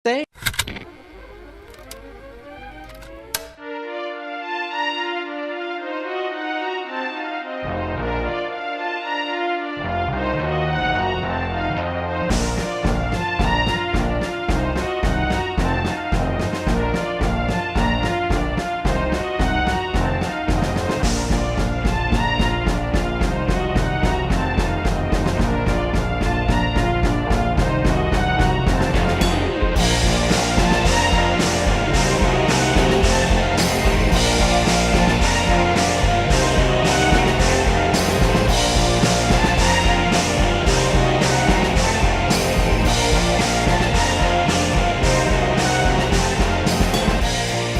Say.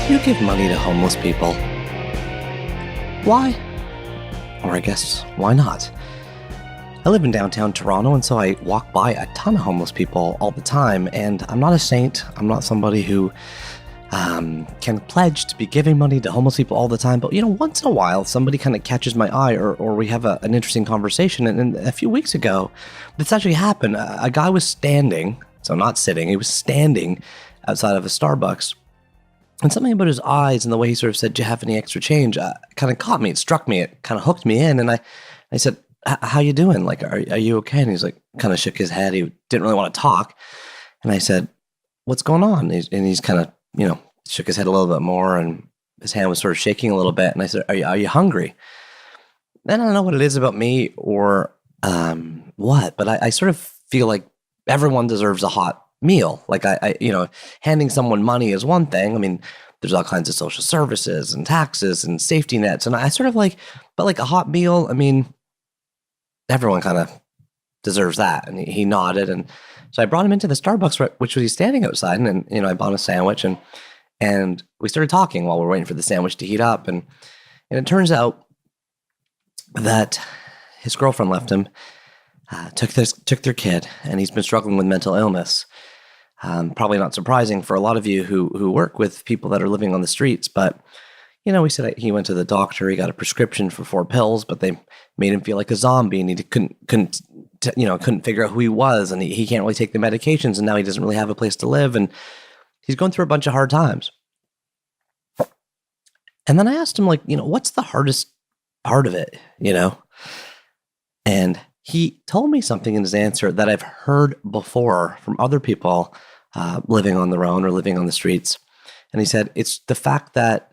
You give money to homeless people. Why? Or I guess, why not? I live in downtown Toronto, and so I walk by a ton of homeless people all the time, and I'm not a saint. I'm not somebody who can pledge to be giving money to homeless people all the time, but once in a while, somebody kind of catches my eye, or we have an interesting conversation, and a few weeks ago, this actually happened. A guy was standing, so not sitting, he was standing outside of a Starbucks. And something about his eyes and the way he sort of said, "Do you have any extra change?" Kind of caught me. It struck me. It kind of hooked me in. And I said, "How you doing? Like, are you okay?" And he's like, kind of shook his head. He didn't really want to talk. And I said, "What's going on?" And he's kind of, shook his head a little bit more, and his hand was sort of shaking a little bit. And I said, "Are you hungry?" Then I don't know what it is about me or what, but I sort of feel like everyone deserves a hot meal. Like handing someone money is one thing. I mean, there's all kinds of social services and taxes and safety nets. And I sort of but like a hot meal, I mean, everyone kind of deserves that. And he nodded. And so I brought him into the Starbucks, which was he's standing outside. And I bought a sandwich and we started talking while we're waiting for the sandwich to heat up. And it turns out that his girlfriend left him, took their kid, and he's been struggling with mental illness. Probably not surprising for a lot of you who work with people that are living on the streets, but he said he went to the doctor, he got a prescription for 4 pills, but they made him feel like a zombie, and he couldn't figure out who he was, and he can't really take the medications, and now he doesn't really have a place to live, and he's going through a bunch of hard times. And then I asked him, what's the hardest part of it, And he told me something in his answer that I've heard before from other people living on their own or living on the streets. And he said, it's the fact that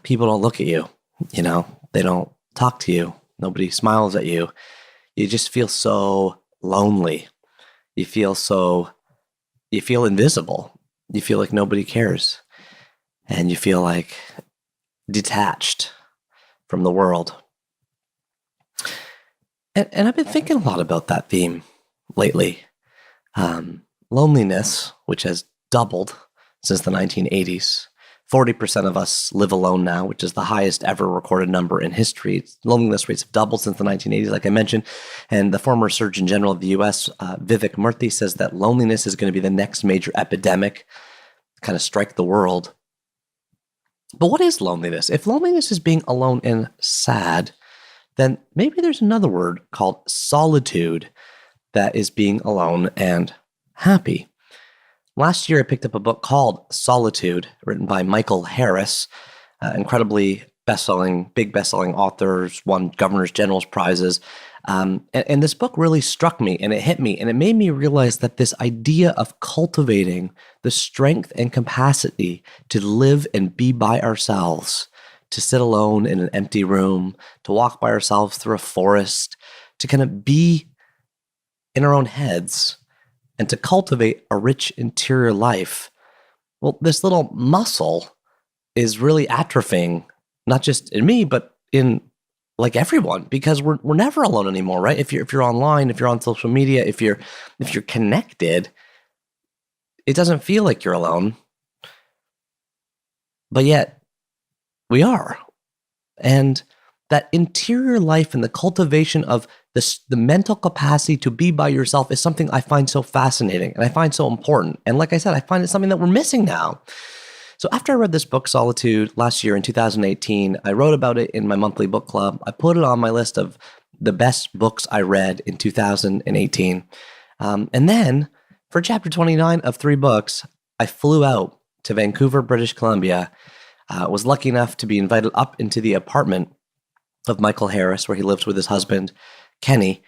people don't look at you, they don't talk to you. Nobody smiles at you. You just feel so lonely. You feel invisible. You feel like nobody cares. And you feel like detached from the world. And I've been thinking a lot about that theme lately. Loneliness, which has doubled since the 1980s. 40% of us live alone now, which is the highest ever recorded number in history. Loneliness rates have doubled since the 1980s, like I mentioned. And the former Surgeon General of the US, Vivek Murthy, says that loneliness is going to be the next major epidemic, kind of strike the world. But what is loneliness? If loneliness is being alone and sad, then maybe there's another word called solitude that is being alone and happy. Last year, I picked up a book called Solitude, written by Michael Harris, incredibly big bestselling authors, won Governors General's prizes. And this book really struck me, and it hit me, and it made me realize that this idea of cultivating the strength and capacity to live and be by ourselves, to sit alone in an empty room, to walk by ourselves through a forest, to kind of be in our own heads, and to cultivate a rich interior life. Well, this little muscle is really atrophying, not just in me, but in everyone, because we're never alone anymore, right? If you're online, if you're on social media, if you're connected, it doesn't feel like you're alone. But yet, we are. And that interior life and the cultivation of the mental capacity to be by yourself is something I find so fascinating and I find so important. And like I said, I find it's something that we're missing now. So after I read this book, Solitude, last year in 2018, I wrote about it in my monthly book club. I put it on my list of the best books I read in 2018. And then for chapter 29 of 3 books, I flew out to Vancouver, British Columbia, was lucky enough to be invited up into the apartment of Michael Harris, where he lives with his husband, Kenny.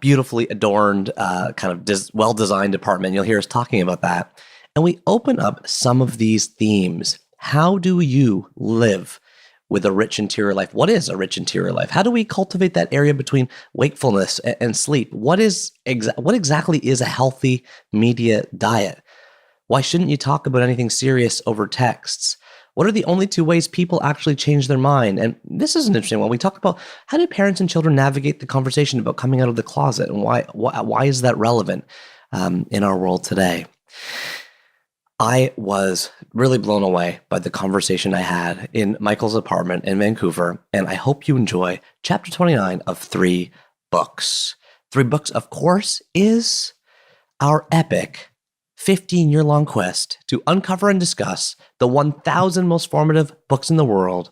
Beautifully adorned, kind of well-designed apartment. You'll hear us talking about that. And we open up some of these themes. How do you live with a rich interior life? What is a rich interior life? How do we cultivate that area between wakefulness and sleep? What exactly is a healthy media diet? Why shouldn't you talk about anything serious over texts? What are the only two ways people actually change their mind? And this is an interesting one. We talk about how do parents and children navigate the conversation about coming out of the closet, and why is that relevant in our world today? I was really blown away by the conversation I had in Michael's apartment in Vancouver, and I hope you enjoy chapter 29 of 3 books. 3 books, of course, is our epic 15-year-long quest to uncover and discuss the 1,000 most formative books in the world,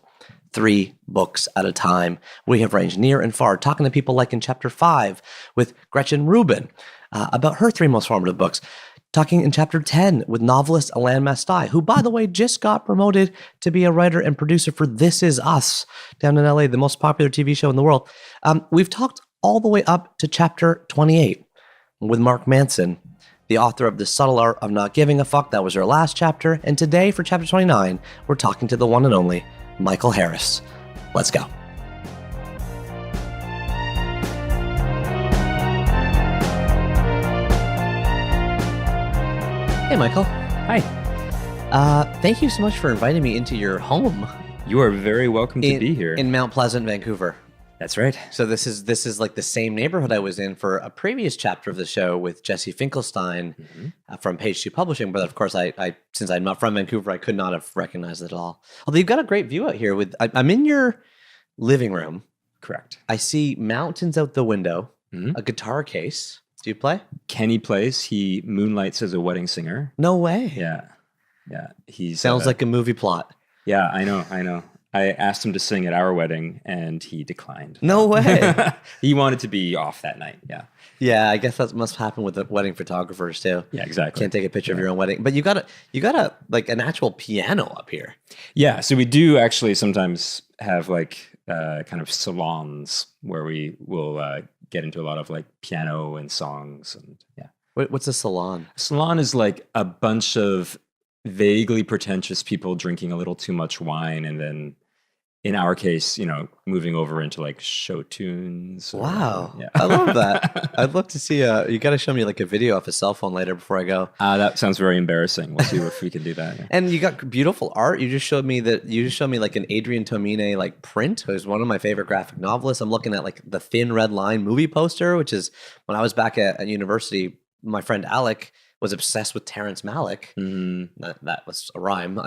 3 books at a time. We have ranged near and far, talking to people like in chapter 5 with Gretchen Rubin about her 3 most formative books, talking in chapter 10 with novelist Alain Mastai, who, by the way, just got promoted to be a writer and producer for This Is Us down in LA, the most popular TV show in the world. We've talked all the way up to chapter 28 with Mark Manson, the author of The Subtle Art of Not Giving a Fuck. That was our last chapter. And today, for chapter 29, we're talking to the one and only Michael Harris. Let's go. Hey, Michael. Hi. Thank you so much for inviting me into your home. You are very welcome to be here. In Mount Pleasant, Vancouver. That's right. So this is like the same neighborhood I was in for a previous chapter of the show with Jesse Finkelstein from Page 2 Publishing. But of course, I since I'm not from Vancouver, I could not have recognized it at all. Although you've got a great view out here. I'm in your living room. Correct. I see mountains out the window, a guitar case. Do you play? Kenny plays. He moonlights as a wedding singer. No way. Yeah. He sounds like a movie plot. Yeah, I know. I asked him to sing at our wedding, and he declined. No way. He wanted to be off that night. Yeah. Yeah, I guess that must happen with the wedding photographers too. Yeah, exactly. Can't take a picture of your own wedding, but you got a like an actual piano up here. Yeah, so we do actually sometimes have like kind of salons where we will get into a lot of like piano and songs, and yeah. What's a salon? A salon is like a bunch of vaguely pretentious people drinking a little too much wine, and then in our case, moving over into like show tunes. Wow. Yeah. I love that. I'd love to see you got to show me like a video off a cell phone later before I go. That sounds very embarrassing. We'll see if we can do that. Yeah. And you got beautiful art. You just showed me like an Adrian Tomine like print, who's one of my favorite graphic novelists. I'm looking at like the Thin Red Line movie poster, which is when I was back at university, my friend Alec was obsessed with Terrence Malick. That was a rhyme,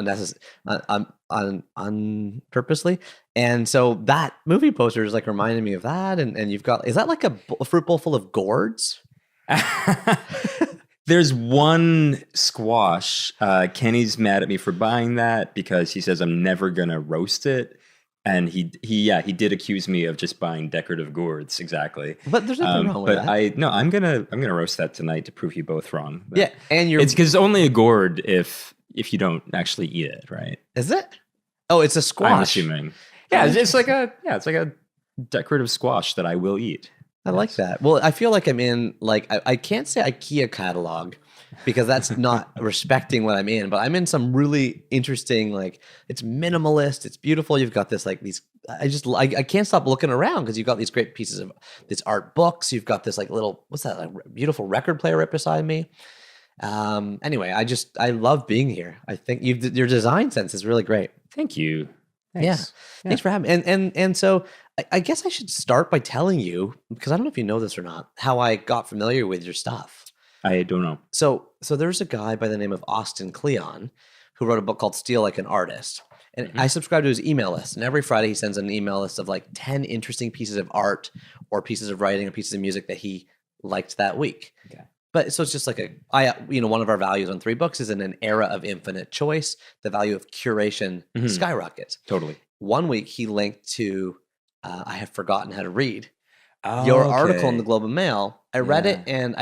unpurposely. And so that movie poster is like reminding me of that. And you've got, is that like a fruit bowl full of gourds? There's one squash. Kenny's mad at me for buying that because he says I'm never gonna roast it. And he did accuse me of just buying decorative gourds. Exactly. But there's nothing wrong with that. I'm gonna roast that tonight to prove you both wrong. But yeah, and it's because it's only a gourd if you don't actually eat it, right? Is it? Oh, it's a squash. I'm assuming. Yeah, it's like a decorative squash that I will eat. I like that. Well, I feel like I'm in like I can't say IKEA catalog because that's not respecting what I'm in, but I'm in some really interesting, like it's minimalist, it's beautiful. You've got this like these I can't stop looking around because you've got these great pieces of these art books. You've got this like little what's that like beautiful record player right beside me. Anyway, I love being here. I think your design sense is really great. Thank you. Thanks. Yeah. Thanks for having me. And so I guess I should start by telling you, because I don't know if you know this or not, how I got familiar with your stuff. I don't know. So there's a guy by the name of Austin Kleon who wrote a book called Steal Like an Artist. And I subscribe to his email list. And every Friday he sends an email list of like 10 interesting pieces of art or pieces of writing or pieces of music that he liked that week. Okay. But so it's just like one of our values on 3 books is in an era of infinite choice, the value of curation skyrockets. Totally. One week he linked to, I have forgotten how to read, your article in the Globe and Mail I read it, Yeah. and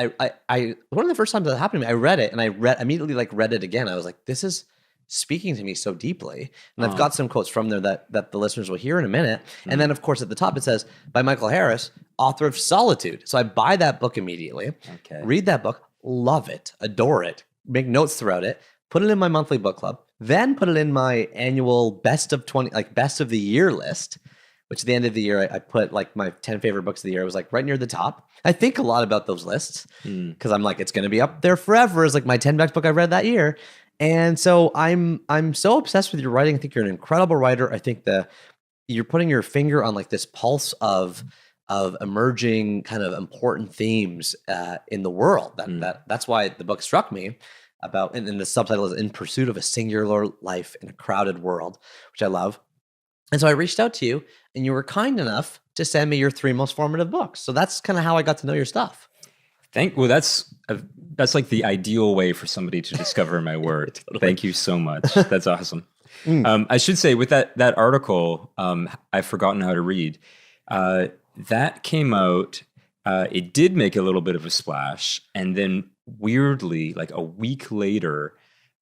I one of the first times that happened to me, I read it, and I immediately read it again. I was like, this is speaking to me so deeply. And I've got some quotes from there that the listeners will hear in a minute. And then, of course, at the top it says by Michael Harris, author of Solitude. So I buy that book immediately, Okay. read that book, love it, adore it, make notes throughout it, put it in my monthly book club, then put it in my annual best of the year list, which at the end of the year, I put like my 10 favorite books of the year. It was like right near the top. I think a lot about those lists because I'm like, it's going to be up there forever. It's like my 10 best book I read that year. And so I'm so obsessed with your writing. I think you're an incredible writer. I think you're putting your finger on like this pulse of emerging kind of important themes in the world. That's why the book struck me about, and the subtitle is In Pursuit of a Singular Life in a Crowded World, which I love. And so I reached out to you, and you were kind enough to send me your 3 most formative books. So that's kind of how I got to know your stuff. Well, that's like the ideal way for somebody to discover my work. Totally. Thank you so much. That's awesome. I should say with that article, I've forgotten how to read. That came out. It did make a little bit of a splash, and then weirdly, like a week later,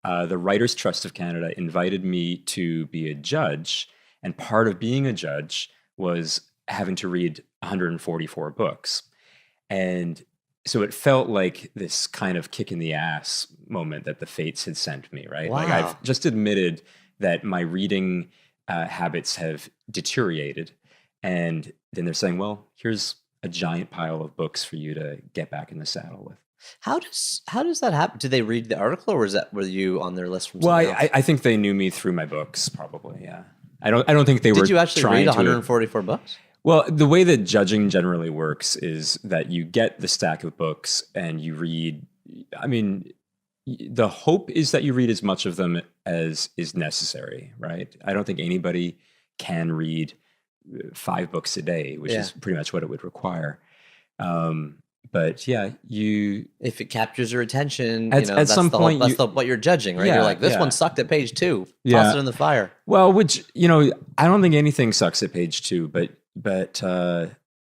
the Writers' Trust of Canada invited me to be a judge. And part of being a judge was having to read 144 books. And so it felt like this kind of kick in the ass moment that the fates had sent me, right? Wow. Like I've just admitted that my reading habits have deteriorated. And then they're saying, well, here's a giant pile of books for you to get back in the saddle with. How does that happen? Did they read the article, or were you on their list from Well, something else? I think they knew me through my books, probably, yeah. I don't think they were. Did you actually read 144 books? Well, the way that judging generally works is that you get the stack of books and you read. I mean, the hope is that you read as much of them as is necessary, right? I don't think anybody can read 5 books a day, which is pretty much what it would require. But yeah, if it captures your attention, at some point, that's what you're judging, right? You're like, this one sucked at page 2. Toss it in the fire. Well, which I don't think anything sucks at page 2, but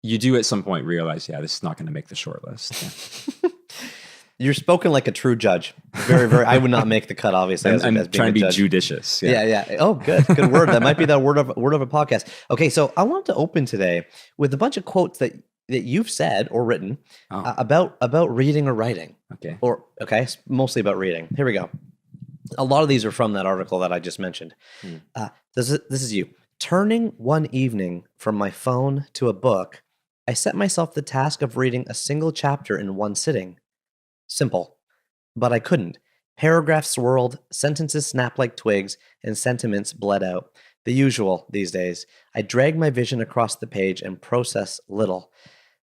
you do at some point realize, this is not going to make the short list. Yeah. You're spoken like a true judge. Very, very. I would not make the cut, obviously. I'm trying to be judicious. Yeah. Oh, good word. That might be the word of a podcast. Okay, so I want to open today with a bunch of quotes that you've said or written about reading or writing. Okay, mostly about reading. Here we go. A lot of these are from that article that I just mentioned. This is you. Turning one evening from my phone to a book, I set myself the task of reading a single chapter in one sitting. Simple, but I couldn't. Paragraphs swirled, sentences snapped like twigs, and sentiments bled out. The usual these days. I drag my vision across the page and process little.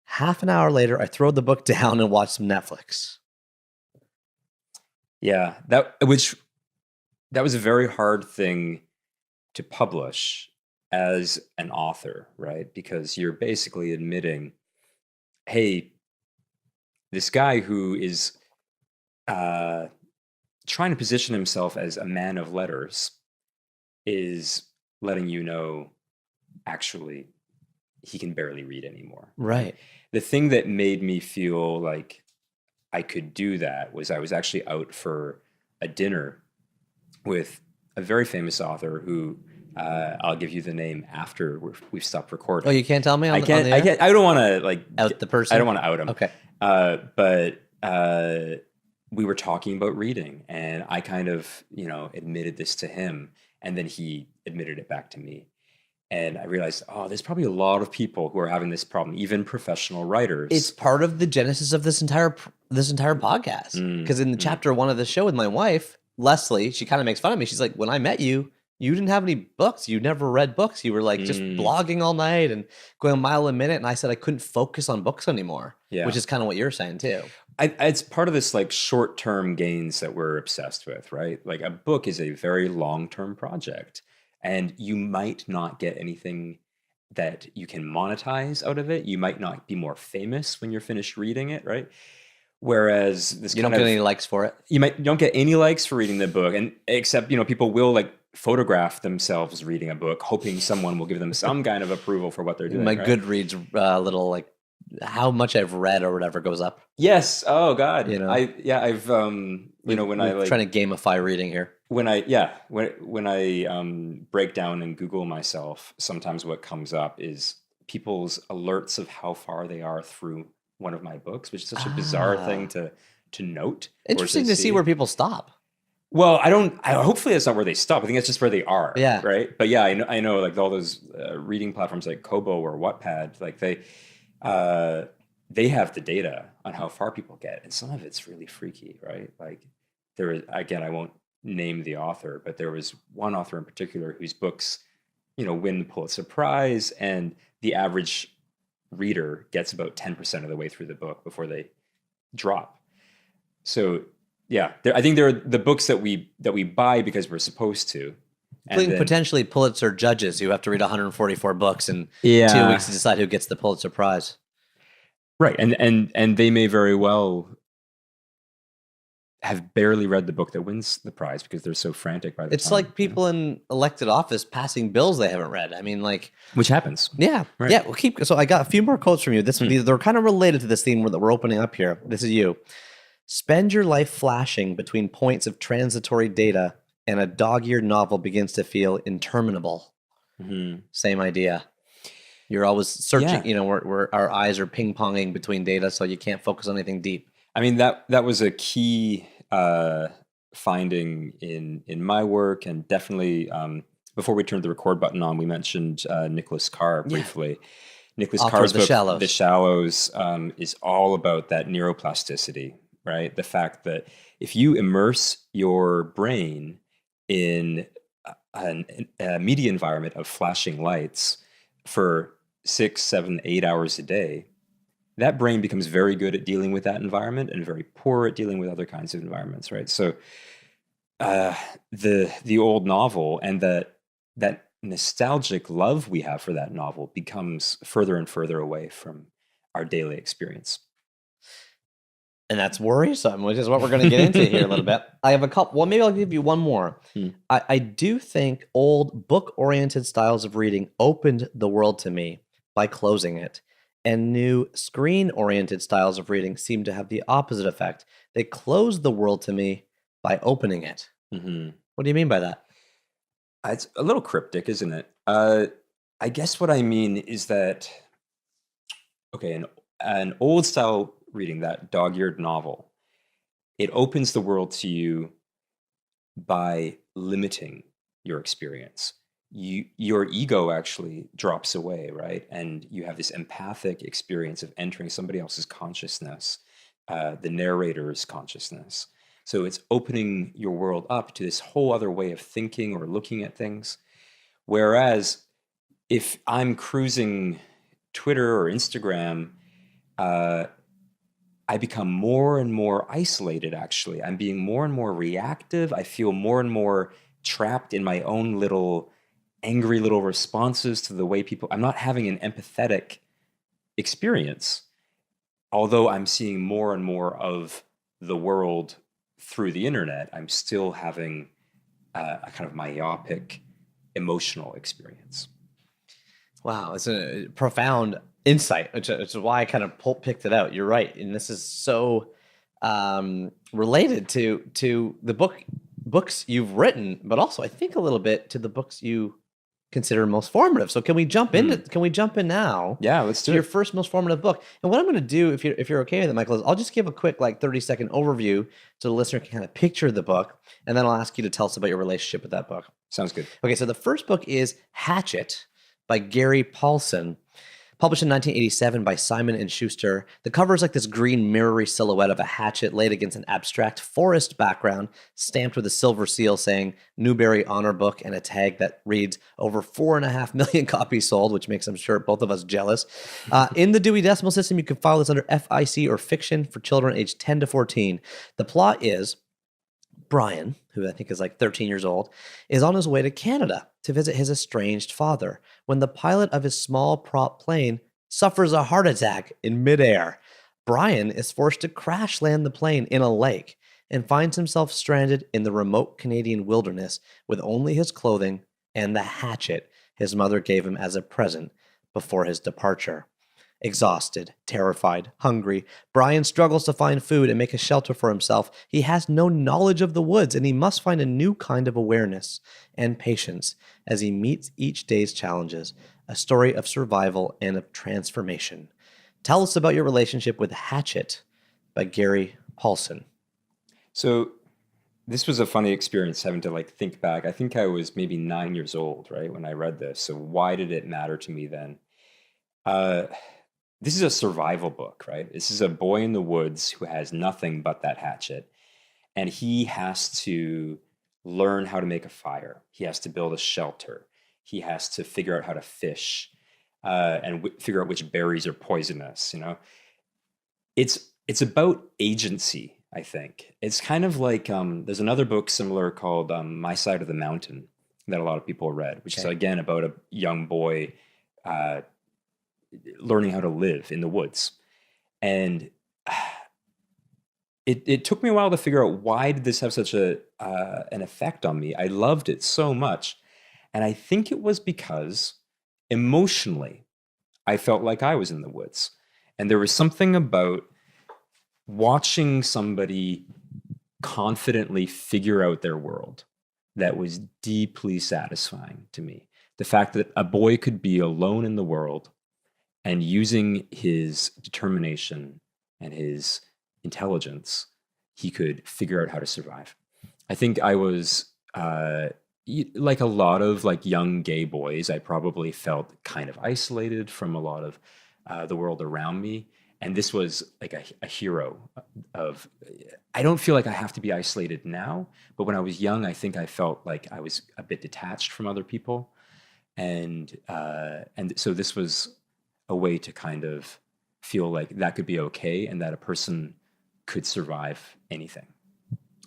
Half an hour later, I throw the book down and watch some Netflix. Yeah, that was a very hard thing to publish as an author, right? Because you're basically admitting, hey, this guy who is trying to position himself as a man of letters is letting you know, actually, he can barely read anymore. Right. The thing that made me feel like I could do that was I was actually out for a dinner with a very famous author who I'll give you the name after we've stopped recording. Oh, you can't tell me? I don't want to out the person. I don't want to out him. Okay. But we were talking about reading, and I kind of admitted this to him, and then he admitted it back to me. And I realized, there's probably a lot of people who are having this problem, even professional writers. It's part of the genesis of this entire podcast. Because in chapter 1 of the show with my wife, Leslie, she kind of makes fun of me. She's like, when I met you, you didn't have any books. You never read books. You were like just blogging all night and going a mile a minute. And I said I couldn't focus on books anymore, which is kind of what you're saying too. It's part of this like short-term gains that we're obsessed with, right? Like a book is a very long-term project. And you might not get anything that you can monetize out of it. You might not be more famous when you're finished reading it, right? Whereas you don't get any likes for it. You don't get any likes for reading the book, and except people will like photograph themselves reading a book, hoping someone will give them some kind of approval for what they're doing. My right? Goodreads little like how much I've read or whatever goes up. Yes. Oh God. You know, I've when I we're trying to gamify reading here. when I break down and Google myself, sometimes what comes up is people's alerts of how far they are through one of my books, which is such a bizarre thing Ah, to note or to interesting to see see. where people stop. Well, hopefully that's not where they stop. I think that's just where they are, Yeah. right? But yeah, I know like all those reading platforms like Kobo or Wattpad, like uh, they have the data on how far people get, and some of it's really freaky, right? Like there is, again, I won't name the author, but there was one author in particular whose books, win the Pulitzer Prize, and the average reader gets about 10% of the way through the book before they drop. So yeah, I think they're the books that we buy because we're supposed to, and Including then potentially Pulitzer judges who have to read 144 books in 2 weeks yeah, to decide who gets the Pulitzer Prize. right, and they may very well have barely read the book that wins the prize because they're so frantic by the It's time, like people in elected office passing bills they haven't read. I mean, like, which happens, yeah, right? yeah. We'll keep. So I got a few more quotes from you. Hmm. They're kind of related to this theme that we're opening up here. This is you. Spend your life flashing between points of transitory data, and a dog-eared novel begins to feel interminable. Mhm. Same idea. You're always searching. Yeah, You know, where our eyes are ping-ponging between data, so you can't focus on anything deep. I mean that was a key finding in my work, and definitely before we turned the record button on, we mentioned Nicholas Carr Yeah. briefly. Nicholas Author Carr's of The book, The Shallows. Shallows, is all about that neuroplasticity, right? The fact that if you immerse your brain in a media environment of flashing lights for 6, 7, 8 hours a day, that brain becomes very good at dealing with that environment and very poor at dealing with other kinds of environments, right? So uh, the old novel and that nostalgic love we have for that novel becomes further and further away from our daily experience. And that's worrisome, which is what we're going to get into here a little bit. I have a couple. Well, maybe I'll give you one more. Hmm. I do think old book-oriented styles of reading opened the world to me by closing it. And new screen-oriented styles of reading seem to have the opposite effect. They close the world to me by opening it. Mm-hmm. What do you mean by that? It's a little cryptic, isn't it? I guess what I mean is that, okay, an old style reading, that dog-eared novel, it opens the world to you by limiting your experience. Your ego actually drops away, right? And you have this empathic experience of entering somebody else's consciousness, the narrator's consciousness. So it's opening your world up to this whole other way of thinking or looking at things. Whereas if I'm cruising Twitter or Instagram, uh, I become more and more isolated, actually. I'm being more and more reactive. I feel more and more trapped in my own little angry little responses to the way people, I'm not having an empathetic experience, although I'm seeing more and more of the world through the internet. I'm still having a kind of myopic emotional experience. Wow, it's a profound insight, which is why I kind of picked it out. You're right, and this is so related to the books you've written, but also I think a little bit to the books you consider most formative. So can we jump into? Can we jump in now? Yeah, let's do to your it. first most formative book. And what I'm going to do, if you're okay with it, Michael, is I'll just give a quick 30-second overview so the listener can kind of picture the book, and then I'll ask you to tell us about your relationship with that book. Sounds good. Okay, so the first book is Hatchet by Gary Paulson, published in 1987 by Simon & Schuster. The cover is like this green mirrory silhouette of a hatchet laid against an abstract forest background, stamped with a silver seal saying Newbery Honor Book and a tag that reads over 4.5 million copies sold, which makes, I'm sure, both of us jealous. In the Dewey Decimal System, you can file this under FIC or fiction for children aged 10 to 14. The plot is Brian, who I think is like 13 years old, is on his way to Canada to visit his estranged father when the pilot of his small prop plane suffers a heart attack in midair. Brian is forced to crash land the plane in a lake and finds himself stranded in the remote Canadian wilderness with only his clothing and the hatchet his mother gave him as a present before his departure. Exhausted, terrified, hungry, Brian struggles to find food and make a shelter for himself. He has no knowledge of the woods, and he must find a new kind of awareness and patience as he meets each day's challenges, a story of survival and of transformation. Tell us about your relationship with Hatchet by Gary Paulson. So this was a funny experience having to like think back. I think I was maybe 9 years old, right, when I read this. So why did it matter to me then? Uh, this is a survival book, right? This is a boy in the woods who has nothing but that hatchet, and he has to learn how to make a fire. He has to build a shelter. He has to figure out how to fish, and figure out which berries are poisonous. It's about agency. I think it's kind of like there's another book similar called My Side of the Mountain that a lot of people read, which is again about a young boy learning how to live in the woods. And it took me a while to figure out why did this have such an effect on me. I loved it so much. And I think it was because emotionally, I felt like I was in the woods. And there was something about watching somebody confidently figure out their world that was deeply satisfying to me. The fact that a boy could be alone in the world and using his determination and his intelligence, he could figure out how to survive. I think I was like a lot of like young gay boys. I probably felt kind of isolated from a lot of the world around me. And this was like a hero of, I don't feel like I have to be isolated now, but when I was young, I think I felt like I was a bit detached from other people. And so this was a way to kind of feel like that could be okay and that a person could survive anything.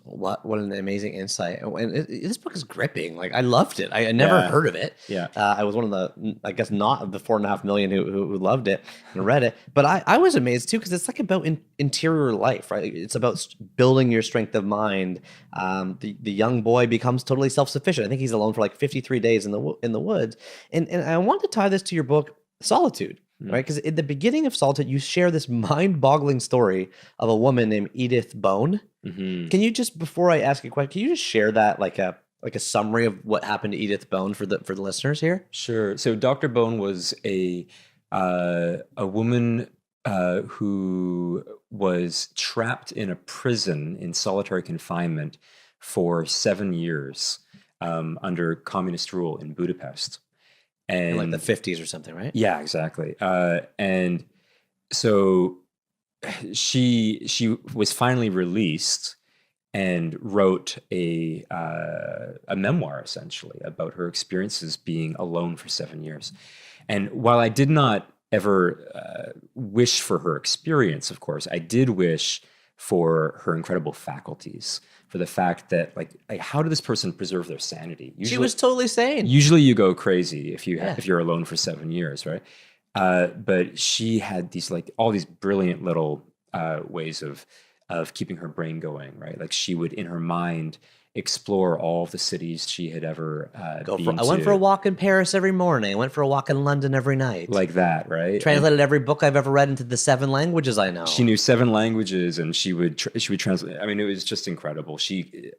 What an amazing insight. And this book is gripping. Like, I loved it. I never heard of it. Yeah. I was one of the, I guess, not of the 4.5 million who loved it and read it. But I was amazed too, because it's like about interior life, right? It's about building your strength of mind. The young boy becomes totally self-sufficient. I think he's alone for like 53 days in the woods. And I want to tie this to your book, Solitude. Right, because in the beginning of Solitude, you share this mind-boggling story of a woman named Edith Bone. Mm-hmm. Can you just, before I ask a question, can you just share that like a summary of what happened to Edith Bone for the listeners here? Sure. So Dr. Bone was a woman who was trapped in a prison in solitary confinement for 7 years under communist rule in Budapest. And in like the 50s or something, right? Yeah, exactly. And so she was finally released and wrote a memoir essentially about her experiences being alone for 7 years. And while I did not ever wish for her experience, of course, I did wish for her incredible faculties, for the fact that like how did this person preserve their sanity? She was totally sane. Usually you go crazy if you're alone for 7 years, right? But she had these like all these brilliant little ways of keeping her brain going, right? Like she would in her mind explore all the cities she had ever been to. I went for a walk in Paris every morning. I went for a walk in London every night. Like that, right? Translated every book I've ever read into the 7 languages I know. She knew 7 languages, and she would translate. I mean, it was just incredible. She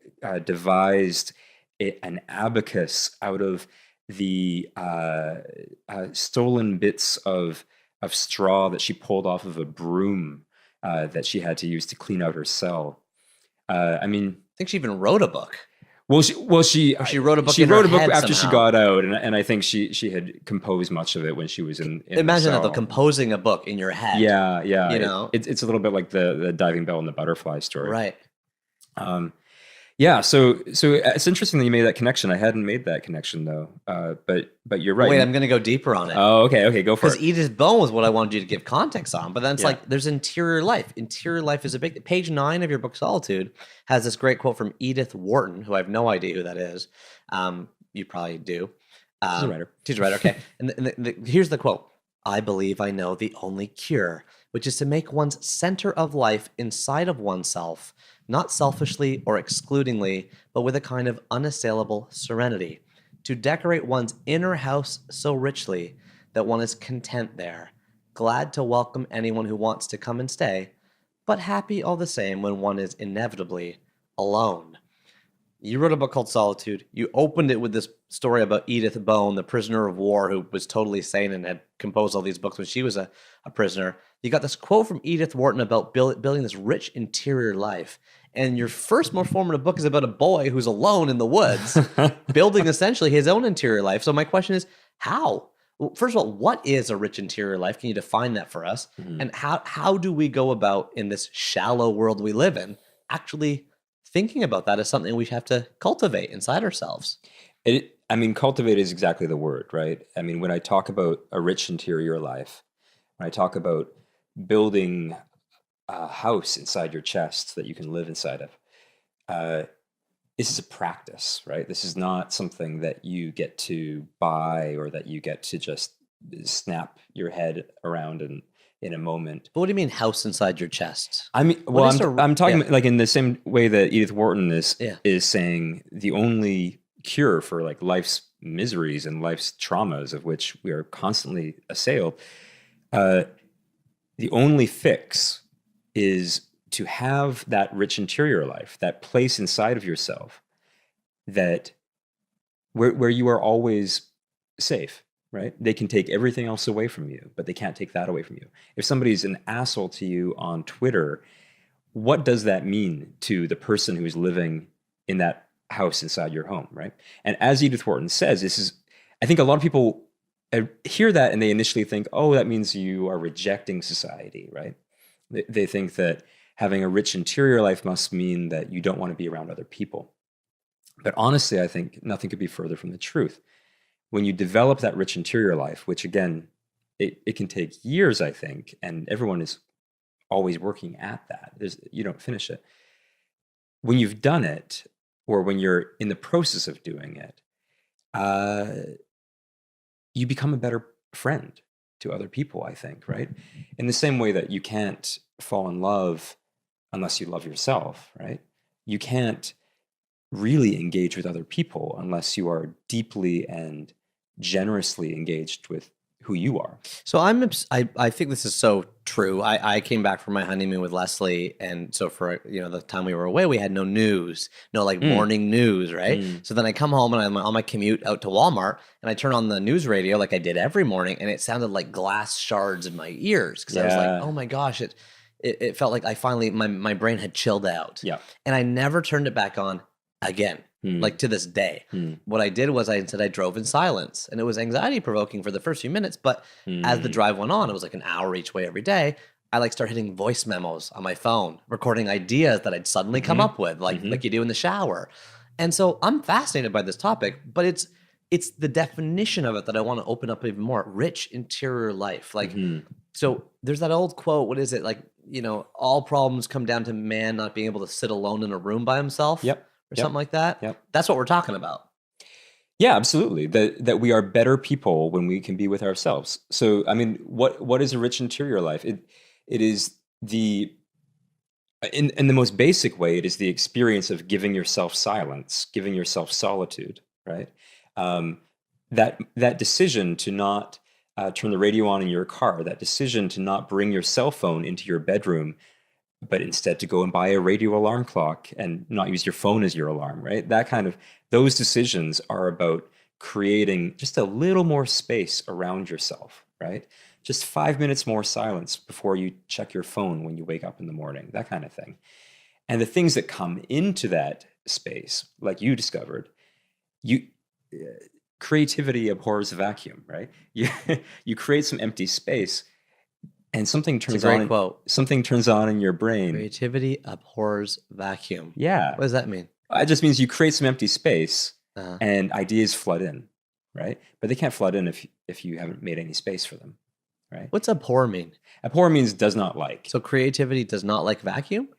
devised an abacus out of the stolen bits of straw that she pulled off of a broom that she had to use to clean out her cell. I think she even wrote a book. She wrote a book. She wrote a book after somehow. she got out, and I think she had composed much of it when she was in Imagine that, the though, composing a book in your head. Yeah. You know, it's a little bit like the diving bell and the butterfly story, right? Yeah. So it's interesting that you made that connection. I hadn't made that connection though. But you're right. Wait, I'm going to go deeper on it. Oh, okay, go for it. Because Edith Bone was what I wanted you to give context on, but then it's like there's interior life. Interior life is a big. Page 9 of your book Solitude has this great quote from Edith Wharton, who I have no idea who that is. You probably do. She's a writer. She's a writer. Okay, and here's the quote: "I believe I know the only cure, which is to make one's center of life inside of oneself, not selfishly or excludingly, but with a kind of unassailable serenity. To decorate one's inner house so richly that one is content there, glad to welcome anyone who wants to come and stay, but happy all the same when one is inevitably alone. You wrote a book called Solitude. You opened it with this story about Edith Bone, the prisoner of war who was totally sane and had composed all these books when she was a prisoner. You got this quote from Edith Wharton about building this rich interior life. And your first more formative book is about a boy who's alone in the woods, building essentially his own interior life. So my question is, how? Well, first of all, what is a rich interior life? Can you define that for us? Mhm. And how do we go about, in this shallow world we live in, actually thinking about that as something we have to cultivate inside ourselves? Cultivate is exactly the word, right? I mean, when I talk about a rich interior life, when I talk about building a house inside your chest that you can live inside of, this is a practice, right? This is not something that you get to buy or that you get to just snap your head around in a moment. But what do you mean, house inside your chest? I'm talking yeah. like in the same way that Edith Wharton is Yeah. saying the only cure for like life's miseries and life's traumas of which we are constantly assailed, the only fix is to have that rich interior life, that place inside of yourself that where you are always safe. Right? They can take everything else away from you, but they can't take that away from you. If somebody's an asshole to you on Twitter, what does that mean to the person who's living in that house inside your home, right? And as Edith Wharton says, I think a lot of people hear that and they initially think, oh, that means you are rejecting society, right? They think that having a rich interior life must mean that you don't want to be around other people. But honestly, I think nothing could be further from the truth. When you develop that rich interior life, which again, it can take years, I think, and everyone is always working at that. You don't finish it. When you've done it, or when you're in the process of doing it, you become a better friend to other people, I think, right? In the same way that you can't fall in love unless you love yourself, right? You can't really engage with other people unless you are deeply and generously engaged with who you are. So I think this is so true. I came back from my honeymoon with Leslie, and so for the time we were away, we had no news, no morning news, right? So then I come home and I'm on my commute out to Walmart, and I turn on the news radio like I did every morning, and it sounded like glass shards in my ears because I was like, oh my gosh, it felt like I finally my brain had chilled out. Yeah, and I never turned it back on again. Like to this day. What I did was I drove in silence, and it was anxiety provoking for the first few minutes. But as the drive went on, it was like an hour each way every day. I started hitting voice memos on my phone, recording ideas that I'd suddenly come up with, like you do in the shower. And so I'm fascinated by this topic, but it's the definition of it that I want to open up even more. Rich interior life. So there's that old quote, what is it? All problems come down to man not being able to sit alone in a room by himself. Yep. Or something like that. Yep. That's what we're talking about. Yeah, absolutely. That we are better people when we can be with ourselves. So, I mean, what is a rich interior life? It is in the most basic way, it is the experience of giving yourself silence, giving yourself solitude, right? That decision to not turn the radio on in your car, that decision to not bring your cell phone into your bedroom, but instead to go and buy a radio alarm clock and not use your phone as your alarm, right? Those decisions are about creating just a little more space around yourself, right? Just 5 minutes more silence before you check your phone when you wake up in the morning, that kind of thing. And the things that come into that space, like you discovered, creativity abhors a vacuum, right? You create some empty space, and something turns on. Quote. Something turns on in your brain. Creativity abhors vacuum. Yeah. What does that mean? It just means you create some empty space, and ideas flood in, right? But they can't flood in if you haven't made any space for them, right? What's abhor mean? Abhor means does not like. So creativity does not like vacuum?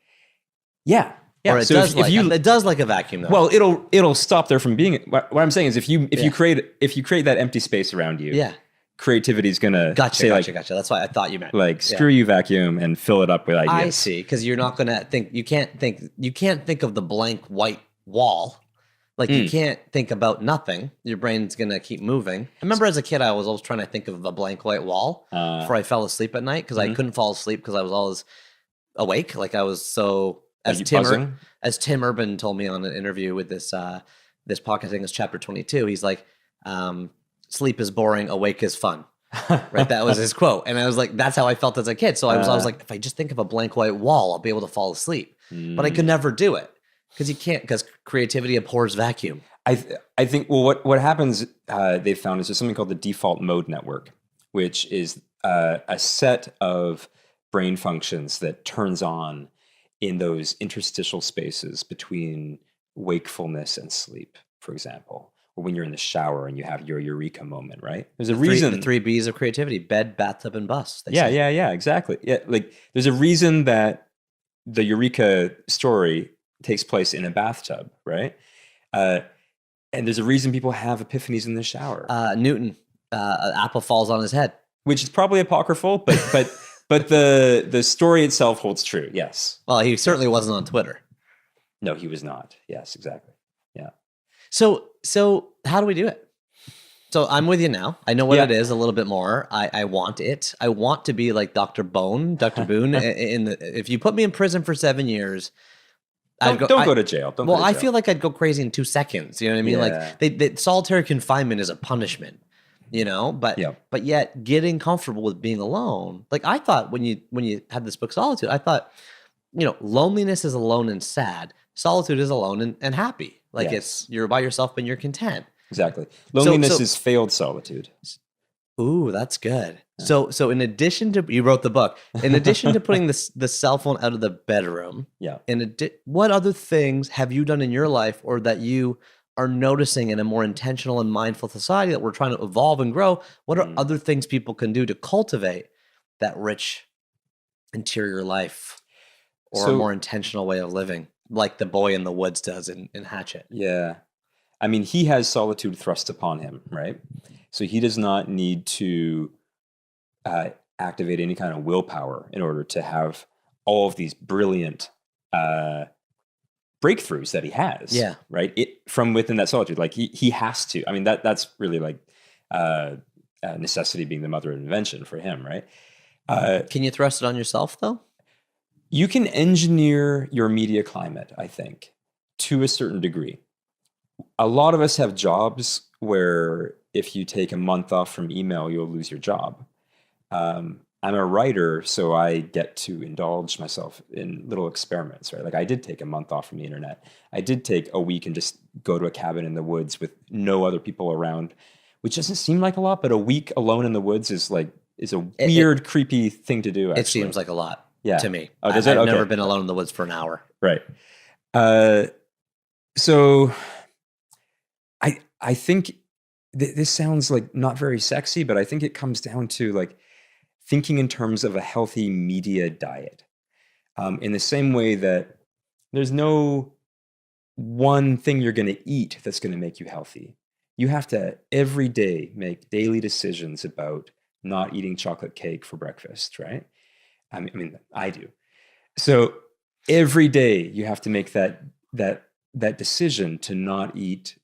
Yeah. Or it does like a vacuum though. Well, it'll stop there from being. What I'm saying is if you create that empty space around you. Yeah. Creativity is gonna gotcha. That's why I thought you meant screw you vacuum and fill it up with ideas. I see, because you're not gonna think. You can't think of the blank white wall Like you can't think about nothing. Your brain's going to keep moving. I remember as a kid, I was always trying to think of a blank white wall before I fell asleep at night because I couldn't fall asleep because I was always awake. Like I was so, as Tim Urban told me on an interview with this podcast, I think it's chapter 22, he's like, sleep is boring, awake is fun. Right, that was his quote, and I was like, "That's how I felt as a kid." So I was like, if I just think of a blank white wall, I'll be able to fall asleep. But I could never do it because you can't, because creativity abhors vacuum. I think what happens they've found is there's something called the default mode network, which is a set of brain functions that turns on in those interstitial spaces between wakefulness and sleep, for example. Or when you're in the shower and you have your eureka moment, right? There's a reason. The 3 B's of creativity: bed, bathtub, and bus. Yeah, exactly. Yeah, like there's a reason that the eureka story takes place in a bathtub, right? And there's a reason people have epiphanies in the shower. Newton, an apple falls on his head, which is probably apocryphal, but the story itself holds true. Yes. Well, he certainly wasn't on Twitter. No, he was not. Yes, exactly. Yeah. So how do we do it? So I'm with you now. I know what it is a little bit more. I want it. I want to be like Dr. Boone. If you put me in prison for 7 years, don't go to jail. Don't go to jail. I feel like I'd go crazy in 2 seconds. You know what I mean? Yeah. Like solitary confinement is a punishment. You know, but yet getting comfortable with being alone. Like I thought when you had this book Solitude, I thought, loneliness is alone and sad. Solitude is alone and happy. Like you're by yourself, but you're content. Exactly. Loneliness is failed solitude. Ooh, that's good. Yeah. So in addition to, you wrote the book, in addition to putting the cell phone out of the bedroom, what other things have you done in your life or that you are noticing in a more intentional and mindful society that we're trying to evolve and grow? What are other things people can do to cultivate that rich interior life or a more intentional way of living? Like the boy in the woods does in Hatchet. Yeah. I mean, he has solitude thrust upon him, right? So he does not need to activate any kind of willpower in order to have all of these brilliant breakthroughs that he has. Yeah. Right? From within that solitude. Like he has to. I mean, that's really like necessity being the mother of invention for him, right? Can you thrust it on yourself, though? You can engineer your media climate, I think, to a certain degree. A lot of us have jobs where if you take a month off from email, you'll lose your job. I'm a writer, so I get to indulge myself in little experiments, right? Like I did take a month off from the internet. I did take a week and just go to a cabin in the woods with no other people around, which doesn't seem like a lot, but a week alone in the woods is a weird, creepy thing to do, actually. It seems like a lot. Yeah. To me. Oh, I've never been alone in the woods for an hour. Right. So I think this sounds like not very sexy, but I think it comes down to like thinking in terms of a healthy media diet. In the same way that there's no one thing you're going to eat that's going to make you healthy. You have to every day make daily decisions about not eating chocolate cake for breakfast, right? I mean, I do. So every day you have to make that decision to not eat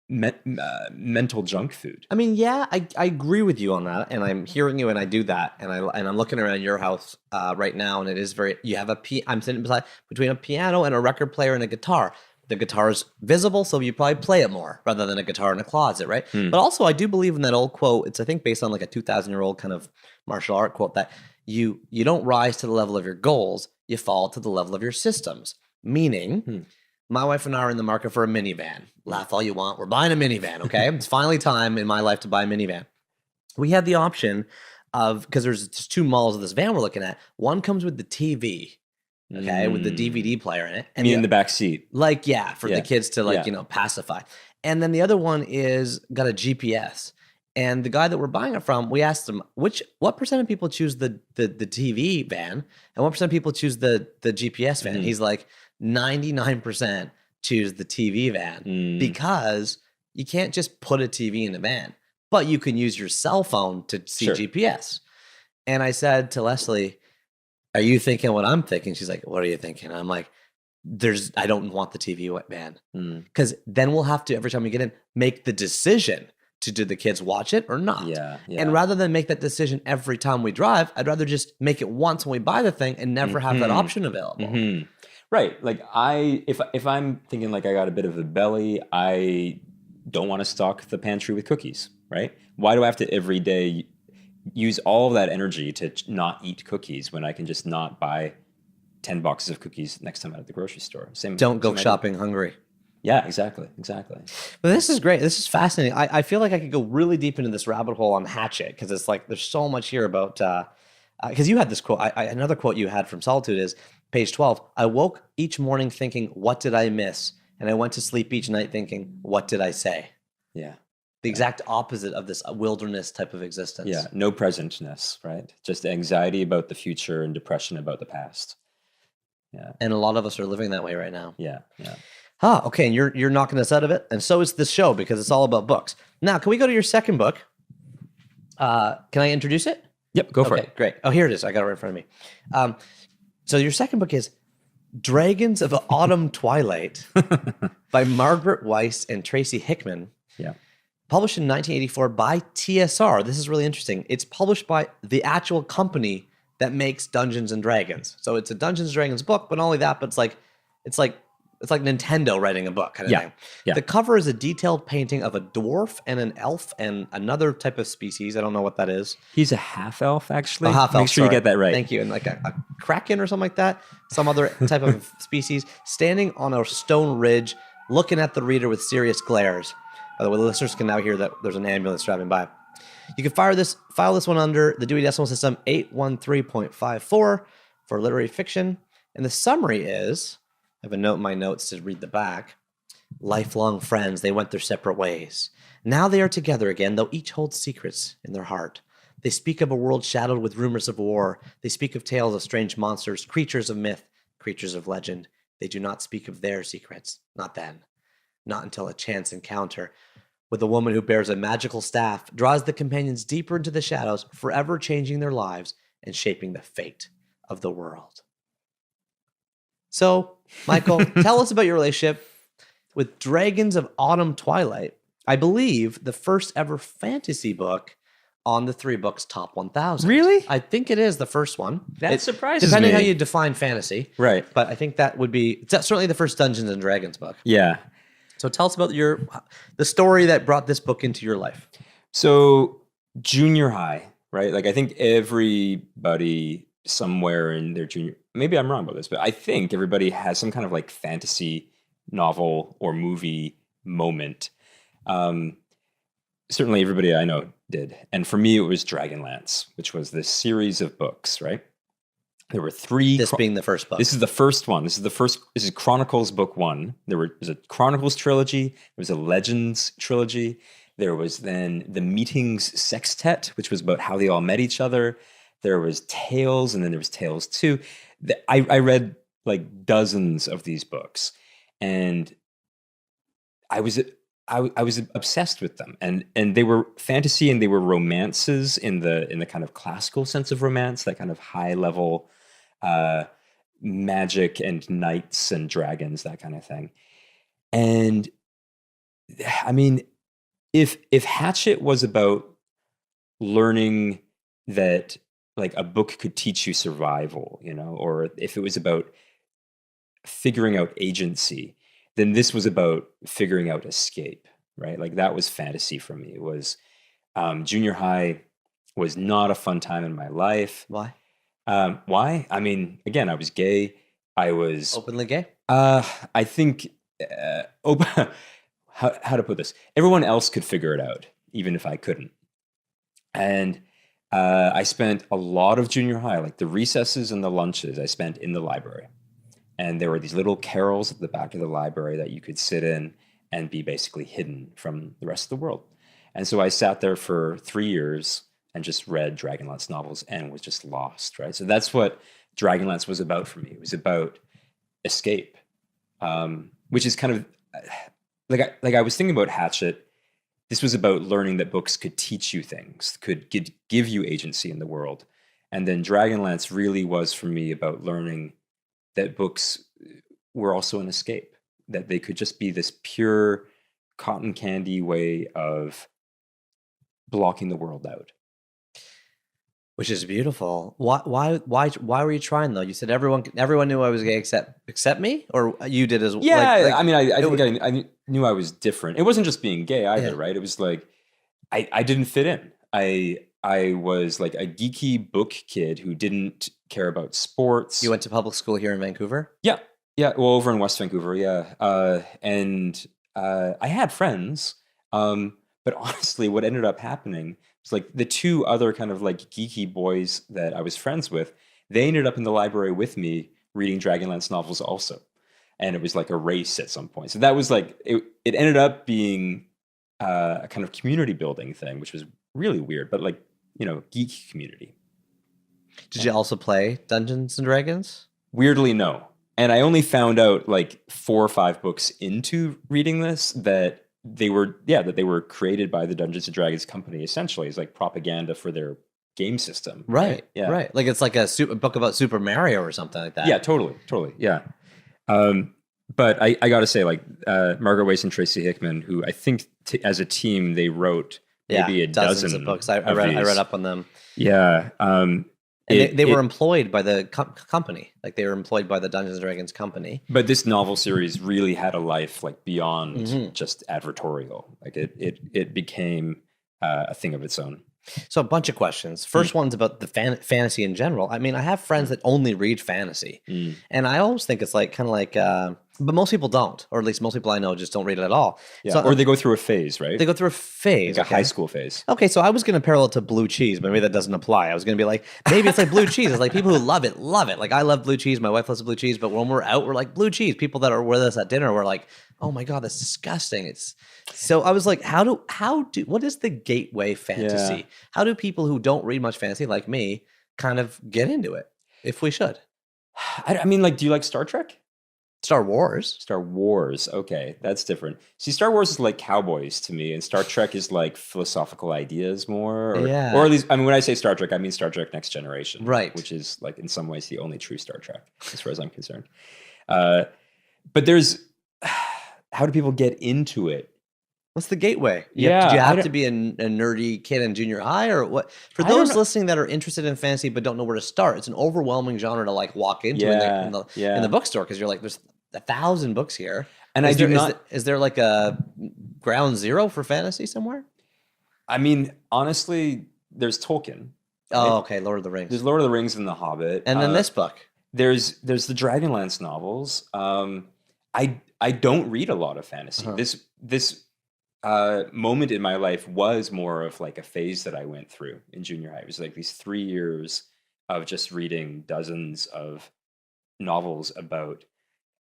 mental junk food. I mean, yeah, I agree with you on that, and I'm hearing you, and I do that, and I'm looking around your house right now, and it is you have I'm sitting between a piano and a record player and a guitar. The guitar is visible, so you probably play it more rather than a guitar in a closet, right? But also, I do believe in that old quote. It's, I think, based on like a 2,000-year-old kind of martial art quote that you don't rise to the level of your goals, you fall to the level of your systems. Meaning, my wife and I are in the market for a minivan. Laugh all you want. We're buying a minivan, okay? It's finally time in my life to buy a minivan. We had the option of, because there's just 2 models of this van we're looking at. One comes with the TV, okay, with the DVD player in it. And in the back seat. Like, for the kids to pacify. And then the other one got a GPS. And the guy that we're buying it from, we asked him, what percent of people choose the TV van and what percent of people choose the GPS van? He's like, 99% choose the TV van because you can't just put a TV in the van, but you can use your cell phone to see GPS. And I said to Leslie, are you thinking what I'm thinking? She's like, what are you thinking? I'm like, I don't want the TV ban. Mm. Because then we'll have to, every time we get in, make the decision to do the kids watch it or not. Yeah, yeah. And rather than make that decision every time we drive, I'd rather just make it once when we buy the thing and never have that option available. Right. Like if I'm thinking like I got a bit of a belly, I don't want to stock the pantry with cookies, right? Why do I have to every day use all of that energy to not eat cookies when I can just not buy 10 boxes of cookies next time out at the grocery store? Don't go same idea. shopping hungry. Yeah, exactly. But this is great. This is fascinating. I feel like I could go really deep into this rabbit hole on Hatchet because it's like there's so much here about. Because you had this quote. Another quote you had from Solitude is page 12. I woke each morning thinking, "What did I miss?" And I went to sleep each night thinking, "What did I say?" Yeah. The exact opposite of this wilderness type of existence. Yeah. No presentness, right? Just anxiety about the future and depression about the past. Yeah. And a lot of us are living that way right now. Yeah. Yeah. Okay, and you're knocking us out of it, and so is this show because it's all about books. Now, can we go to your second book? Can I introduce it? Yep, go for it. Great. Oh, here it is. I got it right in front of me. So your second book is Dragons of Autumn Twilight by Margaret Weiss and Tracy Hickman. Yeah. Published in 1984 by TSR. This is really interesting. It's published by the actual company that makes Dungeons and Dragons. So it's a Dungeons and Dragons book, but not only that, but it's like Nintendo writing a book kind of thing. Yeah. The cover is a detailed painting of a dwarf and an elf and another type of species. I don't know what that is. He's a half elf, actually. A half elf. Make sure you get that right. Thank you. And like a kraken or something like that. Some other type of species standing on a stone ridge, looking at the reader with serious glares. By the way, the listeners can now hear that there's an ambulance driving by. You can file this one under the Dewey Decimal System 813.54 for literary fiction. And the summary is, I have a note in my notes to read the back. Lifelong friends, they went their separate ways. Now they are together again, though each holds secrets in their heart. They speak of a world shadowed with rumors of war. They speak of tales of strange monsters, creatures of myth, creatures of legend. They do not speak of their secrets. Not then. Not until a chance encounter with a woman who bears a magical staff draws the companions deeper into the shadows, forever changing their lives and shaping the fate of the world. So, Michael, tell us about your relationship with Dragons of Autumn Twilight. I believe the first ever fantasy book on the 3 Books Top 1000. Really? I think it is the first one. That surprises depending me. how you define fantasy. Right. But I think that would be certainly the first Dungeons and Dragons book. Yeah. So tell us about the story that brought this book into your life. So junior high, right? Like I think everybody somewhere in their junior, maybe I'm wrong about this, but I think everybody has some kind of like fantasy novel or movie moment. Certainly everybody I know did. And for me, it was Dragonlance, which was this series of books, right? There were 3. This being the first book. This is the first one. This is Chronicles book 1. There's a Chronicles trilogy. There was a Legends trilogy. There was then the Meetings Sextet, which was about how they all met each other. There was Tales, and then there was Tales 2. I read like dozens of these books, and I was obsessed with them, and they were fantasy and they were romances in the kind of classical sense of romance, that kind of high level magic and knights and dragons, that kind of thing. And I mean, if Hatchet was about learning that like a book could teach you survival, you know, or if it was about figuring out agency, then this was about figuring out escape, right? Like that was fantasy for me. It was junior high was not a fun time in my life. Why? Why? I mean, again, I was gay. I was Openly gay? I think how to put this? Everyone else could figure it out, even if I couldn't. And I spent a lot of junior high, like the recesses and the lunches, I spent in the library. And there were these little carrels at the back of the library that you could sit in and be basically hidden from the rest of the world. And so I sat there for 3 years and just read Dragonlance novels and was just lost, right? So that's what Dragonlance was about for me. It was about escape, which is kind of like I was thinking about Hatchet. This was about learning that books could teach you things, could give you agency in the world. And then Dragonlance really was for me about learning that books were also an escape, that they could just be this pure cotton candy way of blocking the world out. Which is beautiful. Why were you trying though? You said everyone knew I was gay except me, or you did as Yeah, like I mean, I it think wa- I knew I was different. It wasn't just being gay either, yeah. right? It was like I didn't fit in. I was like a geeky book kid who didn't care about sports. You went to public school here in Vancouver. Yeah, yeah. Well, over in West Vancouver, yeah. And I had friends, but honestly, what ended up happening was like the two other kind of like geeky boys that I was friends with. They ended up in the library with me reading Dragonlance novels also, and it was like a race at some point. So that was like it. It ended up being a kind of community building thing, which was really weird, but like geeky community. Did you also play Dungeons and Dragons? Weirdly, no. And I only found out like 4 or 5 books into reading this that they were created by the Dungeons and Dragons company essentially as like propaganda for their game system. Right. Yeah. Right. Like it's like a book about Super Mario or something like that. Yeah, totally. Yeah. But I got to say, like Margaret Weiss and Tracy Hickman, who I think as a team they wrote maybe a dozens dozen of books. I read up on them. Yeah. And they were employed by the company. Like they were employed by the Dungeons and Dragons company. But this novel series really had a life like beyond Mm-hmm. just advertorial. Like it became a thing of its own. So a bunch of questions. First one's about the fantasy in general. I mean, I have friends that only read fantasy, and I always think it's like kind of like, but most people don't, or at least most people I know just don't read it at all. Yeah. So Or they go through a phase, right? they go through a phase, like a high school phase. Okay, so I was going to parallel to blue cheese, but maybe that doesn't apply. I was going to be like, maybe it's like blue cheese. It's like people who love it, love it. Like I love blue cheese. My wife loves blue cheese. But when we're out, we're like blue cheese. People that are with us at dinner, we're like, oh my God, that's disgusting. It's so I was like, what is the gateway fantasy? Yeah. How do people who don't read much fantasy like me kind of get into it? If we should. I mean, like, do you like Star Trek? Star Wars. Star Wars. Okay, that's different. See, Star Wars is like cowboys to me, and Star Trek is like philosophical ideas more. Or at least, I mean, when I say Star Trek, I mean Star Trek Next Generation. Right. Which is like, in some ways, the only true Star Trek, as far as I'm concerned. But there's, how do people get into it? What's the gateway? Did you have to be a nerdy kid in junior high, or what? For those listening that are interested in fantasy but don't know where to start, it's an overwhelming genre to like walk into in the bookstore because you're like, there's 1,000 books here. And is there like a ground zero for fantasy somewhere? I mean, honestly, there's Tolkien. Right? Oh, okay, Lord of the Rings. There's Lord of the Rings and The Hobbit, and then this book. There's the Dragonlance novels. I don't read a lot of fantasy. This moment in my life was more of like a phase that I went through in junior high. It was like these 3 years of just reading dozens of novels about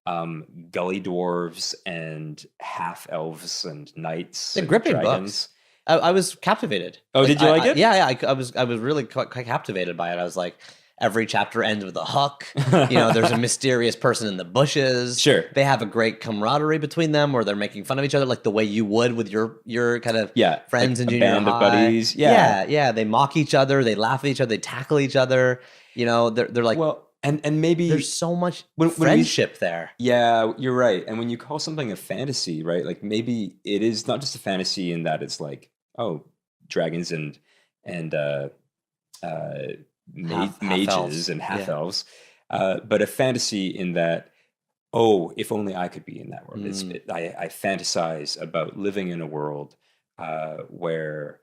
gully dwarves and half elves and knights. They're and gripping dragons. books. I was captivated. Oh, did you like it? Yeah. I was really quite captivated by it. I was like, every chapter ends with a hook. There's a mysterious person in the bushes. Sure. They have a great camaraderie between them where they're making fun of each other like the way you would with your kind of friends like in junior band high. Of buddies. Yeah. They mock each other. They laugh at each other. They tackle each other. They're like, well, and maybe there's so much friendship there. Yeah, you're right. And when you call something a fantasy, right? Like maybe it is not just a fantasy in that it's like, oh, dragons and mages and half elves, but a fantasy in that, oh, if only I could be in that world. I fantasize about living in a world where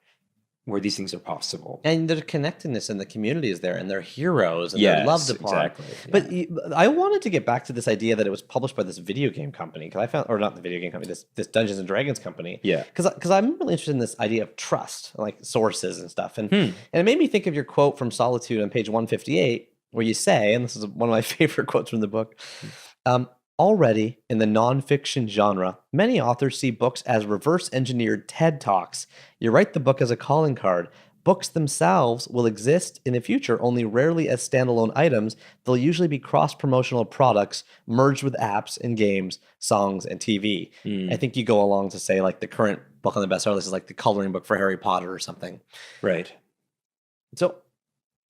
these things are possible, and the connectedness and the community is there, and they're heroes and they're loved upon. Exactly. Yeah. But I wanted to get back to this idea that it was published by this video game company because I found, or not the video game company, this Dungeons and Dragons company. Yeah. Because I'm really interested in this idea of trust, like sources and stuff, and it made me think of your quote from Solitude on page 158, where you say, and this is one of my favorite quotes from the book. Already in the nonfiction genre, many authors see books as reverse-engineered TED Talks. You write the book as a calling card. Books themselves will exist in the future only rarely as standalone items. They'll usually be cross-promotional products merged with apps and games, songs, and TV. I think you go along to say like the current book on the bestseller list is like the coloring book for Harry Potter or something. Right. So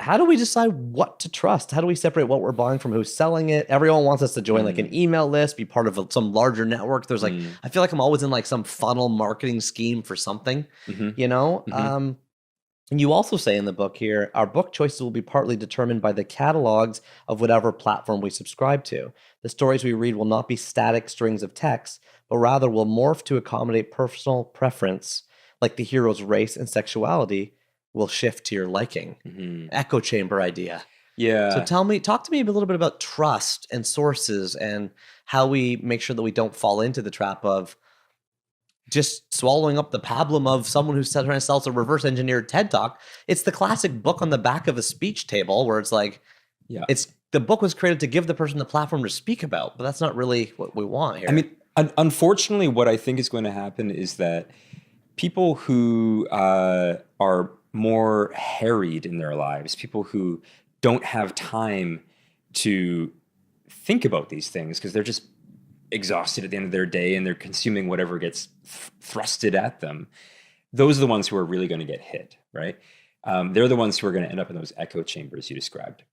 how do we decide what to trust? How do we separate what we're buying from who's selling it? Everyone wants us to join like an email list, be part of some larger network. There's like, I feel like I'm always in like some funnel marketing scheme for something, you know? And you also say in the book here, our book choices will be partly determined by the catalogs of whatever platform we subscribe to. The stories we read will not be static strings of text, but rather will morph to accommodate personal preference, like the hero's race and sexuality will shift to your liking. Echo chamber idea. Yeah. So talk to me a little bit about trust and sources and how we make sure that we don't fall into the trap of just swallowing up the pablum of someone who's trying to sell a reverse engineered TED Talk. It's the classic book on the back of a speech table where it's like, the book was created to give the person the platform to speak about, but that's not really what we want here. I mean, unfortunately, what I think is going to happen is that people who are more harried in their lives, people who don't have time to think about these things because they're just exhausted at the end of their day and they're consuming whatever gets thrusted at them, those are the ones who are really going to get hit, right? They're the ones who are going to end up in those echo chambers you described.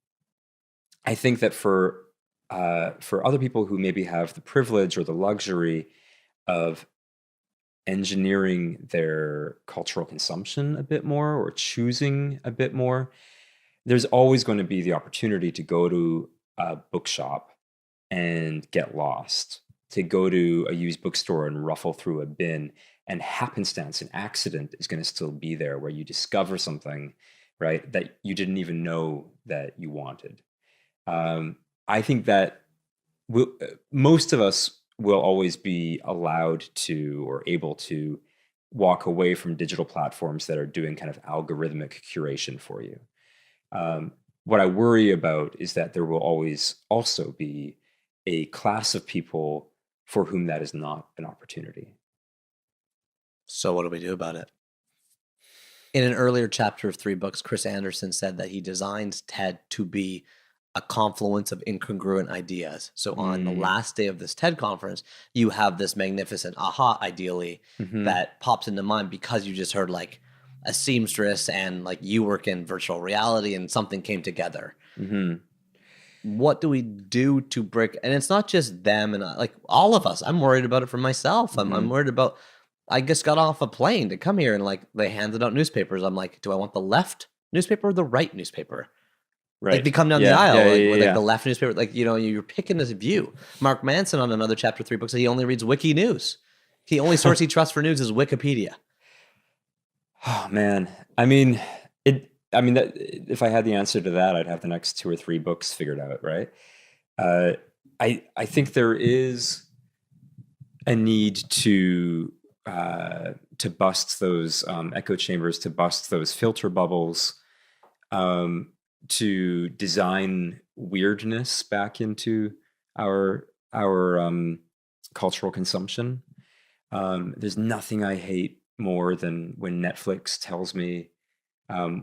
I think that for other people who maybe have the privilege or the luxury of engineering their cultural consumption a bit more or choosing a bit more, there's always going to be the opportunity to go to a bookshop and get lost, to go to a used bookstore and ruffle through a bin, and happenstance, an accident is going to still be there where you discover something, right, that you didn't even know that you wanted. I think that most of us will always be allowed to or able to walk away from digital platforms that are doing kind of algorithmic curation for you. What I worry about is that there will always also be a class of people for whom that is not an opportunity. So what do we do about it? In an earlier chapter of 3 books, Chris Anderson said that he designed TED to be a confluence of incongruent ideas. So on the last day of this TED conference, you have this magnificent aha, ideally, that pops into mind because you just heard like a seamstress and like you work in virtual reality and something came together. What do we do to break? And it's not just them and like all of us. I'm worried about it for myself. I'm worried about, I just got off a plane to come here and like they handed out newspapers. I'm like, do I want the left newspaper or the right newspaper? Right. Like they come down the aisle, like the left newspaper, like, you know, you're picking this view. Mark Manson on another chapter 3 books, he only reads Wiki News. The only source he trusts for news is Wikipedia. Oh man. I mean, that if I had the answer to that, I'd have the next 2 or 3 books figured out, right? I think there is a need to bust those echo chambers, to bust those filter bubbles, to design weirdness back into our cultural consumption. There's nothing I hate more than when Netflix tells me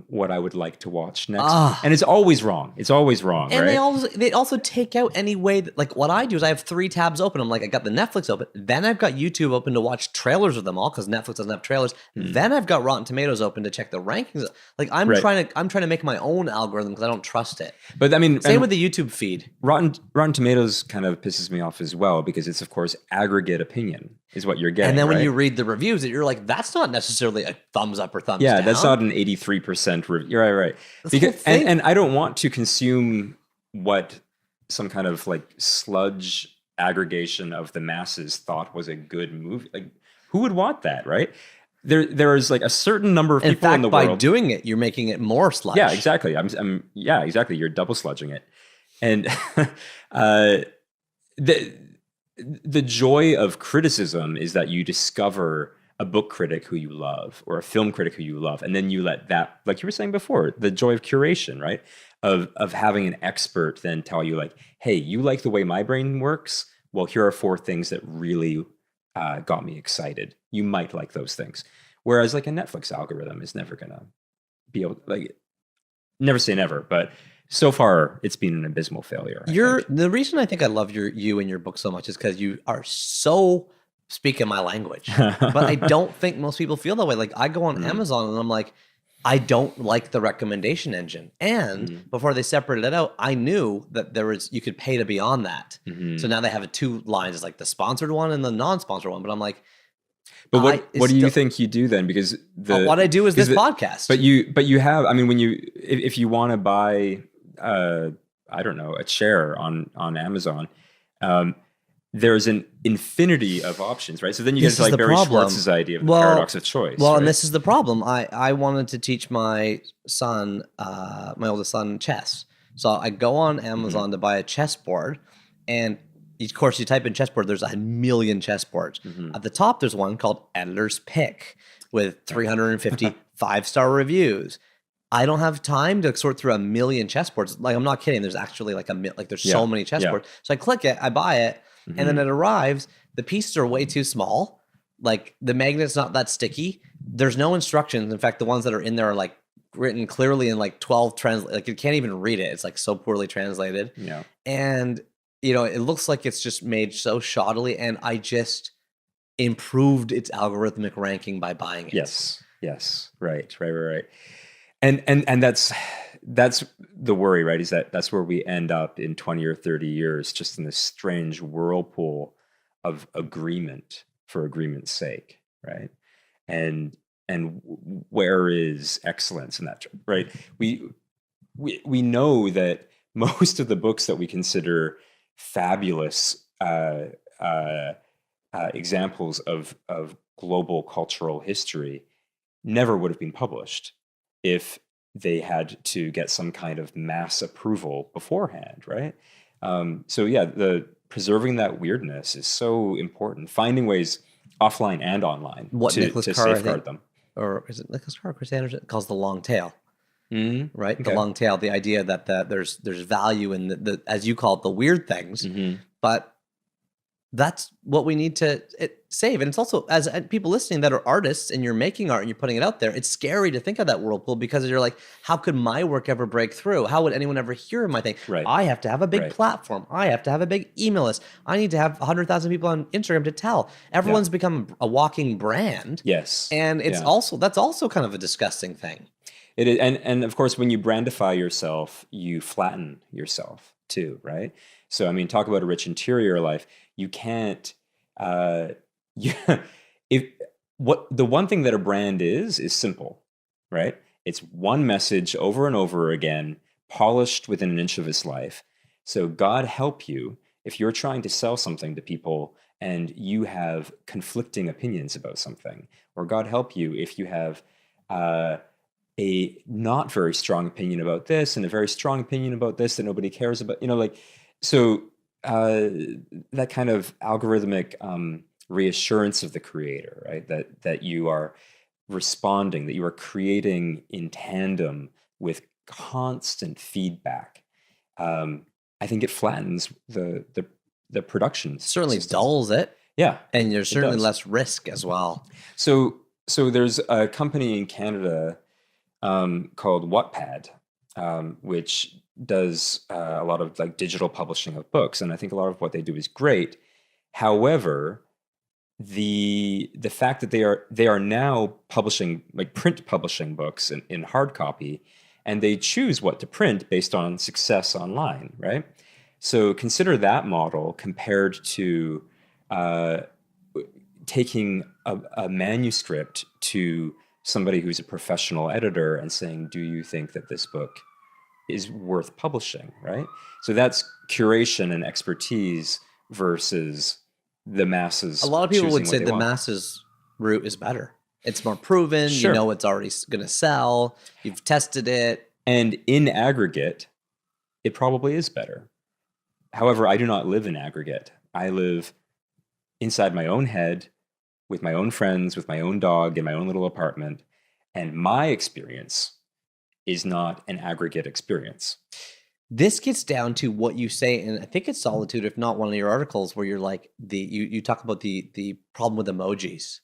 what I would like to watch next. And it's always wrong. It's always wrong, and right? they also take out any way that, like what I do is I have 3 tabs open. I'm like, I got the Netflix open. Then I've got YouTube open to watch trailers of them all because Netflix doesn't have trailers. Then I've got Rotten Tomatoes open to check the rankings. Like I'm trying to make my own algorithm because I don't trust it. But I mean, same with the YouTube feed. Rotten Tomatoes kind of pisses me off as well because it's of course aggregate opinion is what you're getting. And then when you read the reviews, you're like, that's not necessarily a thumbs up or thumbs down. Yeah, that's not an 83% review. You're right. Because, and I don't want to consume what some kind of like sludge aggregation of the masses thought was a good movie. Like, who would want that, right? There is like a certain number of people in the world. By doing it, you're making it more sludge. Yeah, exactly. Yeah, exactly. You're double sludging it, and the joy of criticism is that you discover a book critic who you love or a film critic who you love, and then you let that, like you were saying before, the joy of curation, right? Of having an expert then tell you like, hey, you like the way my brain works? Well, here are 4 things that really got me excited. You might like those things. Whereas like a Netflix algorithm is never gonna be able, like, never say never, but so far it's been an abysmal failure. The reason I think I love you and your book so much is because you are so speaking my language. But I don't think most people feel that way. Like I go on Amazon and I'm like, I don't like the recommendation engine. And before they separated it out, I knew that you could pay to be on that. So now they have two lines, it's like the sponsored one and the non-sponsored one. But I'm like, But what do you think you do then? Because what I do is this podcast. But you have, I mean, when if you want to buy I don't know, a chair on Amazon, there's an infinity of options, right? So then you get into like Barry Schwartz's idea of the paradox of choice. Well, right? And this is the problem. I wanted to teach my son, my oldest son, chess. So I go on Amazon to buy a chessboard, and of course you type in chessboard, there's a million chessboards. At the top, there's one called Editor's Pick with 350 5-star reviews. I don't have time to sort through a million chessboards. Like, I'm not kidding. There's actually like there's so many chessboards. So I click it, I buy it, and then it arrives. The pieces are way too small. Like, the magnet's not that sticky. There's no instructions. In fact, the ones that are in there are like written clearly in like 12 like you can't even read it. It's like so poorly translated. Yeah. And it looks like it's just made so shoddily, and I just improved its algorithmic ranking by buying it. Yes. Right. And that's the worry, right? Is that's where we end up in 20 or 30 years, just in this strange whirlpool of agreement for agreement's sake, right? And where is excellence in that, right? We know that most of the books that we consider fabulous examples of global cultural history never would have been published if they had to get some kind of mass approval beforehand, right? So yeah, the preserving that weirdness is so important. Finding ways offline and online to safeguard them. Or is it Nicholas Carr or Chris Anderson? It calls the long tail, right? Okay. The long tail, the idea that there's value in the as you call it, the weird things, but that's what we need to save. And it's also, as people listening that are artists and you're making art and you're putting it out there, it's scary to think of that whirlpool, because you're like, how could my work ever break through? How would anyone ever hear my thing? Right. I have to have a big platform. I have to have a big email list. I need to have 100,000 people on Instagram to tell. Everyone's become a walking brand. Yes. And it's that's also kind of a disgusting thing. It is, and of course, when you brandify yourself, you flatten yourself too, right? So, I mean, talk about a rich interior life. You can't, the one thing that a brand is simple, right? It's one message over and over again, polished within an inch of its life. So God help you if you're trying to sell something to people and you have conflicting opinions about something, or God help you if you have a not very strong opinion about this and a very strong opinion about this that nobody cares about, so that kind of algorithmic reassurance of the creator, right? That you are responding, that you are creating in tandem with constant feedback. I think it flattens the production. Certainly systems. dulls it. Yeah, and there's certainly less risk as well. So there's a company in Canada called Wattpad, which does a lot of like digital publishing of books, and I think a lot of what they do is great. However, the fact that they are now publishing, like print publishing books in hard copy, and they choose what to print based on success online, right? So consider that model compared to taking a manuscript to somebody who's a professional editor and saying, do you think that this book is worth publishing, right? So that's curation and expertise versus the masses. A lot of people would say the masses route is better. It's more proven. Sure. You know it's already going to sell. You've tested it. And in aggregate, it probably is better. However, I do not live in aggregate. I live inside my own head, with my own friends, with my own dog, in my own little apartment. And my experience is not an aggregate experience. This gets down to what you say, and I think it's Solitude, if not one of your articles, where you're like you talk about the problem with emojis,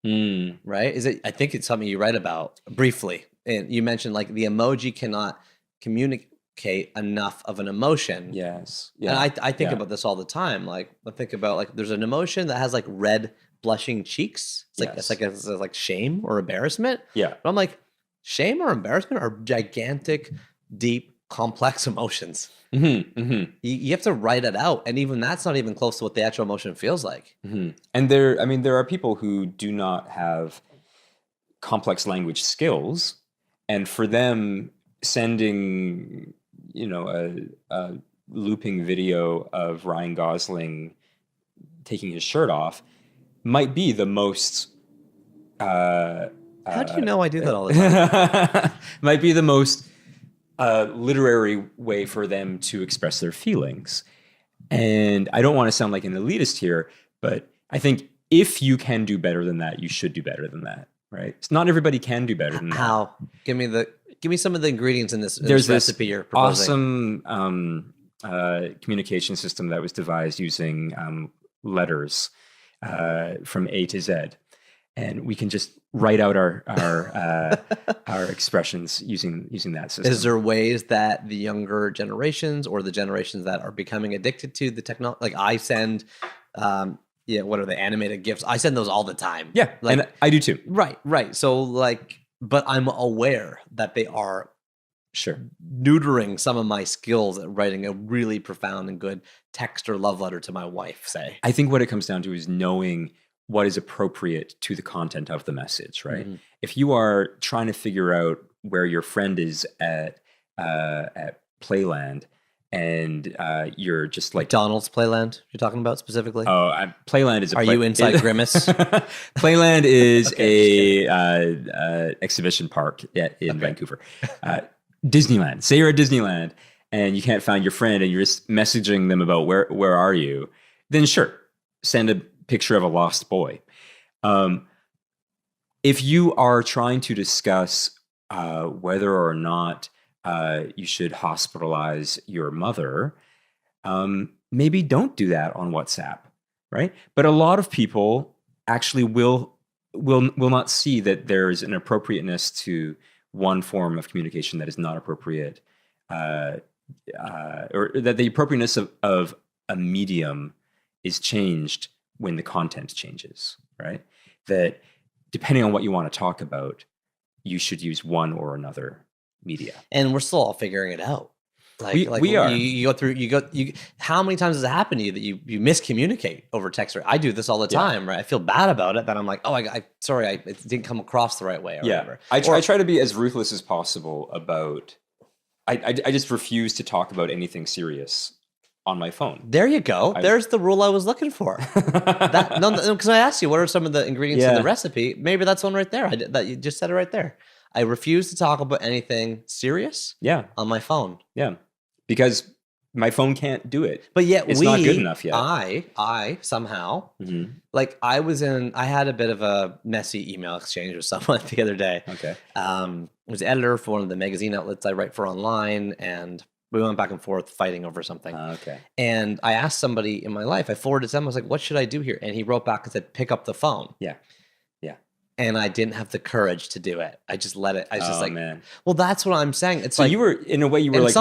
right? Is it? I think it's something you write about briefly, and you mentioned like the emoji cannot communicate enough of an emotion. Yes, yeah. And I think about this all the time. Like I think about like there's an emotion that has like red blushing cheeks. It's like it's like shame or embarrassment. Yeah, but I'm like, shame or embarrassment are gigantic, deep, complex emotions. You have to write it out, and even that's not even close to what the actual emotion feels like. And there are people who do not have complex language skills, and for them, sending a looping video of Ryan Gosling taking his shirt off might be the most How do you know I do that all the time? might be the most literary way for them to express their feelings. And I don't want to sound like an elitist here, but I think if you can do better than that, you should do better than that, right? Not everybody can do better than that. How? Give me some of the ingredients in this recipe you're proposing. Awesome communication system that was devised using letters from A to Z. And we can just write out our expressions using that system. Is there ways that the younger generations or the generations that are becoming addicted to the technology, like I send, what are the animated GIFs? I send those all the time. Yeah, like, and I do too. Right. So but I'm aware that they are sure neutering some of my skills at writing a really profound and good text or love letter to my wife, say. I think what it comes down to is knowing what is appropriate to the content of the message, right? If you are trying to figure out where your friend is at Playland, and you're just like McDonald's Playland, you're talking about specifically? Oh, Playland is. Are you inside Grimace? Playland is a exhibition park in Vancouver. Disneyland. Say you're at Disneyland and you can't find your friend, and you're just messaging them about where are you? Then sure, send a picture of a lost boy. If you are trying to discuss whether or not you should hospitalize your mother, maybe don't do that on WhatsApp, right? But a lot of people actually will not see that there's an appropriateness to one form of communication that is not appropriate, or that the appropriateness of a medium is changed when the content changes, right? That depending on what you want to talk about, you should use one or another media. And we're still all figuring it out. We are. You go through. How many times has it happened to you that you miscommunicate over text? I do this all the time, right? I feel bad about it. That I'm like, oh, sorry, it didn't come across the right way. Or whatever. I try to be as ruthless as possible about. I just refuse to talk about anything serious on my phone. There you go. There's the rule I was looking for. Because I asked you what are some of the ingredients in the recipe. Maybe that's one right there. That you just said it right there. I refuse to talk about anything serious. On my phone. Because my phone can't do it. But yet it's not good enough yet. I somehow I had a bit of a messy email exchange with someone the other day. Okay. I was editor for one of the magazine outlets I write for online, and we went back and forth fighting over something. Okay. And I asked somebody in my life, I forwarded to him, I was like, what should I do here? And he wrote back and said, pick up the phone. Yeah. And I didn't have the courage to do it. I just let it. I was just like, man. Well, that's what I'm saying. It's so like you were, in a way, you were like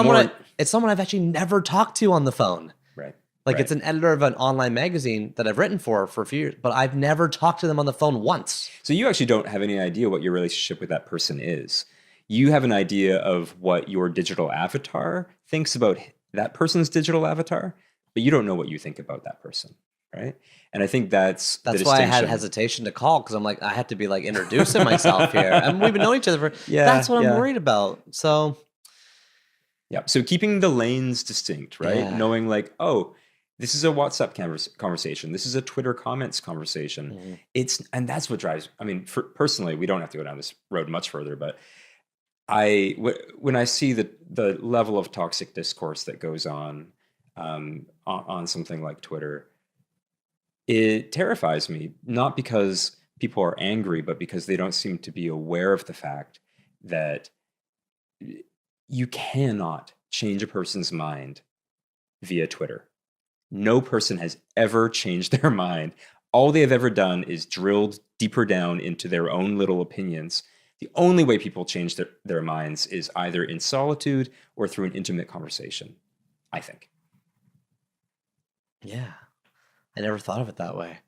it's someone I've actually never talked to on the phone. Right. It's an editor of an online magazine that I've written for a few years, but I've never talked to them on the phone once. So you actually don't have any idea what your relationship with that person is. You have an idea of what your digital avatar thinks about that person's digital avatar, but you don't know what you think about that person, right? And I think that's why I had hesitation to call, because I'm like, I have to be introducing myself here. And we've been knowing each other for that's what I'm worried about. So so keeping the lanes distinct, right? Yeah. Knowing this is a WhatsApp conversation. This is a Twitter comments conversation. And that's what drives. I mean, personally, we don't have to go down this road much further, but when I see the level of toxic discourse that goes on something like Twitter, it terrifies me, not because people are angry, but because they don't seem to be aware of the fact that you cannot change a person's mind via Twitter. No person has ever changed their mind. All they have ever done is drilled deeper down into their own little opinions. The only way people change their minds is either in solitude or through an intimate conversation, I think. Yeah. I never thought of it that way.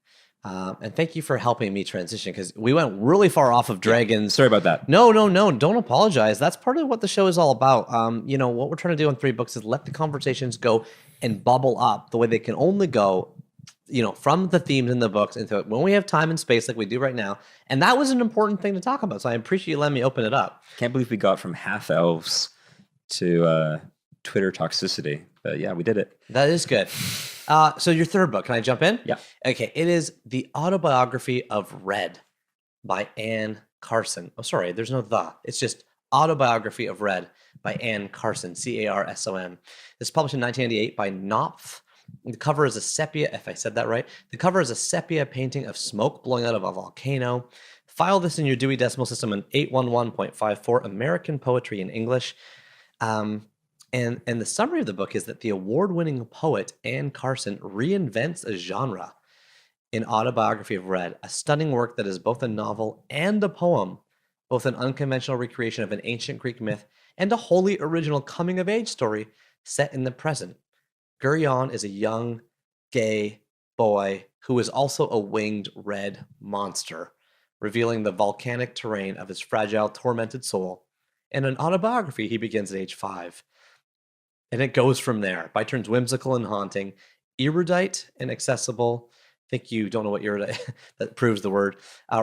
And thank you for helping me transition because we went really far off of dragons. Sorry about that. No, don't apologize. That's part of what the show is all about. What we're trying to do on Three Books is let the conversations go and bubble up the way they can only go, from the themes in the books into it when we have time and space like we do right now. And that was an important thing to talk about. So I appreciate you letting me open it up. Can't believe we got from half elves to Twitter toxicity. But yeah, we did it. That is good. So your third book, can I jump in? Yeah. Okay, it is The Autobiography of Red by Anne Carson. Oh, sorry, there's no the. It's just Autobiography of Red by Anne Carson, Carson. This is published in 1998 by Knopf. The cover is a sepia, if I said that right. The cover is a sepia painting of smoke blowing out of a volcano. File this in your Dewey Decimal System in 811.54, American Poetry in English. And the summary of the book is that the award-winning poet Anne Carson reinvents a genre in Autobiography of Red, a stunning work that is both a novel and a poem, both an unconventional recreation of an ancient Greek myth and a wholly original coming-of-age story set in the present. Gurion is a young, gay boy who is also a winged red monster, revealing the volcanic terrain of his fragile, tormented soul. In an autobiography he begins at age 5. And it goes from there, by turns whimsical and haunting, erudite and accessible. I think you don't know what erudite, that proves the word.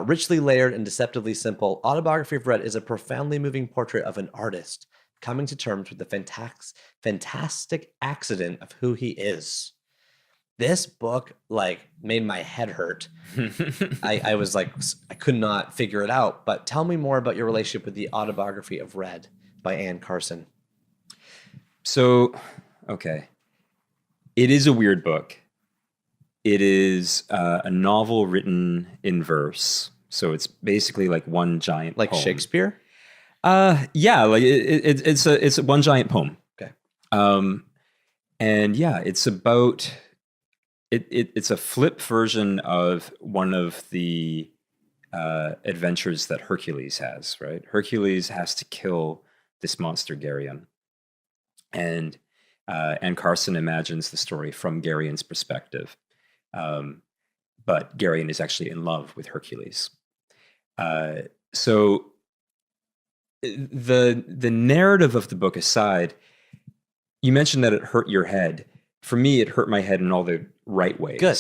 Richly layered and deceptively simple, Autobiography of Red is a profoundly moving portrait of an artist coming to terms with the fantastic accident of who he is. This book, made my head hurt. I was like, I could not figure it out. But tell me more about your relationship with The Autobiography of Red by Anne Carson. So, okay. It is a weird book. It is a novel written in verse. So it's basically like one giant like poem. Shakespeare? Yeah, like it's a one giant poem. Okay. And yeah, it's about it's a flip version of one of the adventures that Hercules has, right? Hercules has to kill this monster Geryon. And Carson imagines the story from Geryon's perspective. But Geryon is actually in love with Hercules. So the narrative of the book aside, you mentioned that it hurt your head. For me, it hurt my head in all the right ways. Good.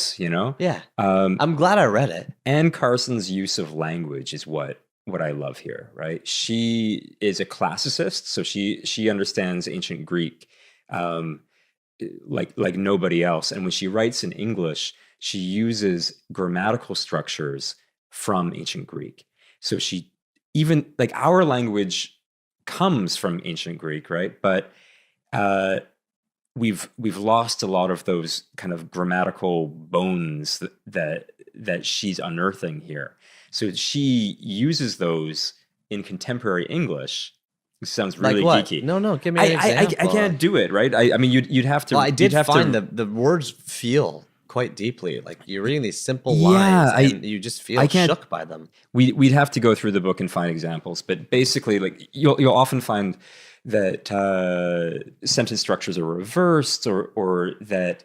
Yeah. I'm glad I read it. Anne Carson's use of language is what I love here, right? She is a classicist, so she understands ancient Greek like nobody else. And when she writes in English, she uses grammatical structures from ancient Greek. So she even like our language comes from ancient Greek, right? But we've lost a lot of those kind of grammatical bones that she's unearthing here. So she uses those in contemporary English. It sounds really geeky. No, give me an example. I can't do it, right? I mean, you'd have to. Well, I did find the words feel quite deeply. Like you're reading these simple lines, and you just feel shook by them. We'd have to go through the book and find examples, but basically, like you'll often find that sentence structures are reversed, or that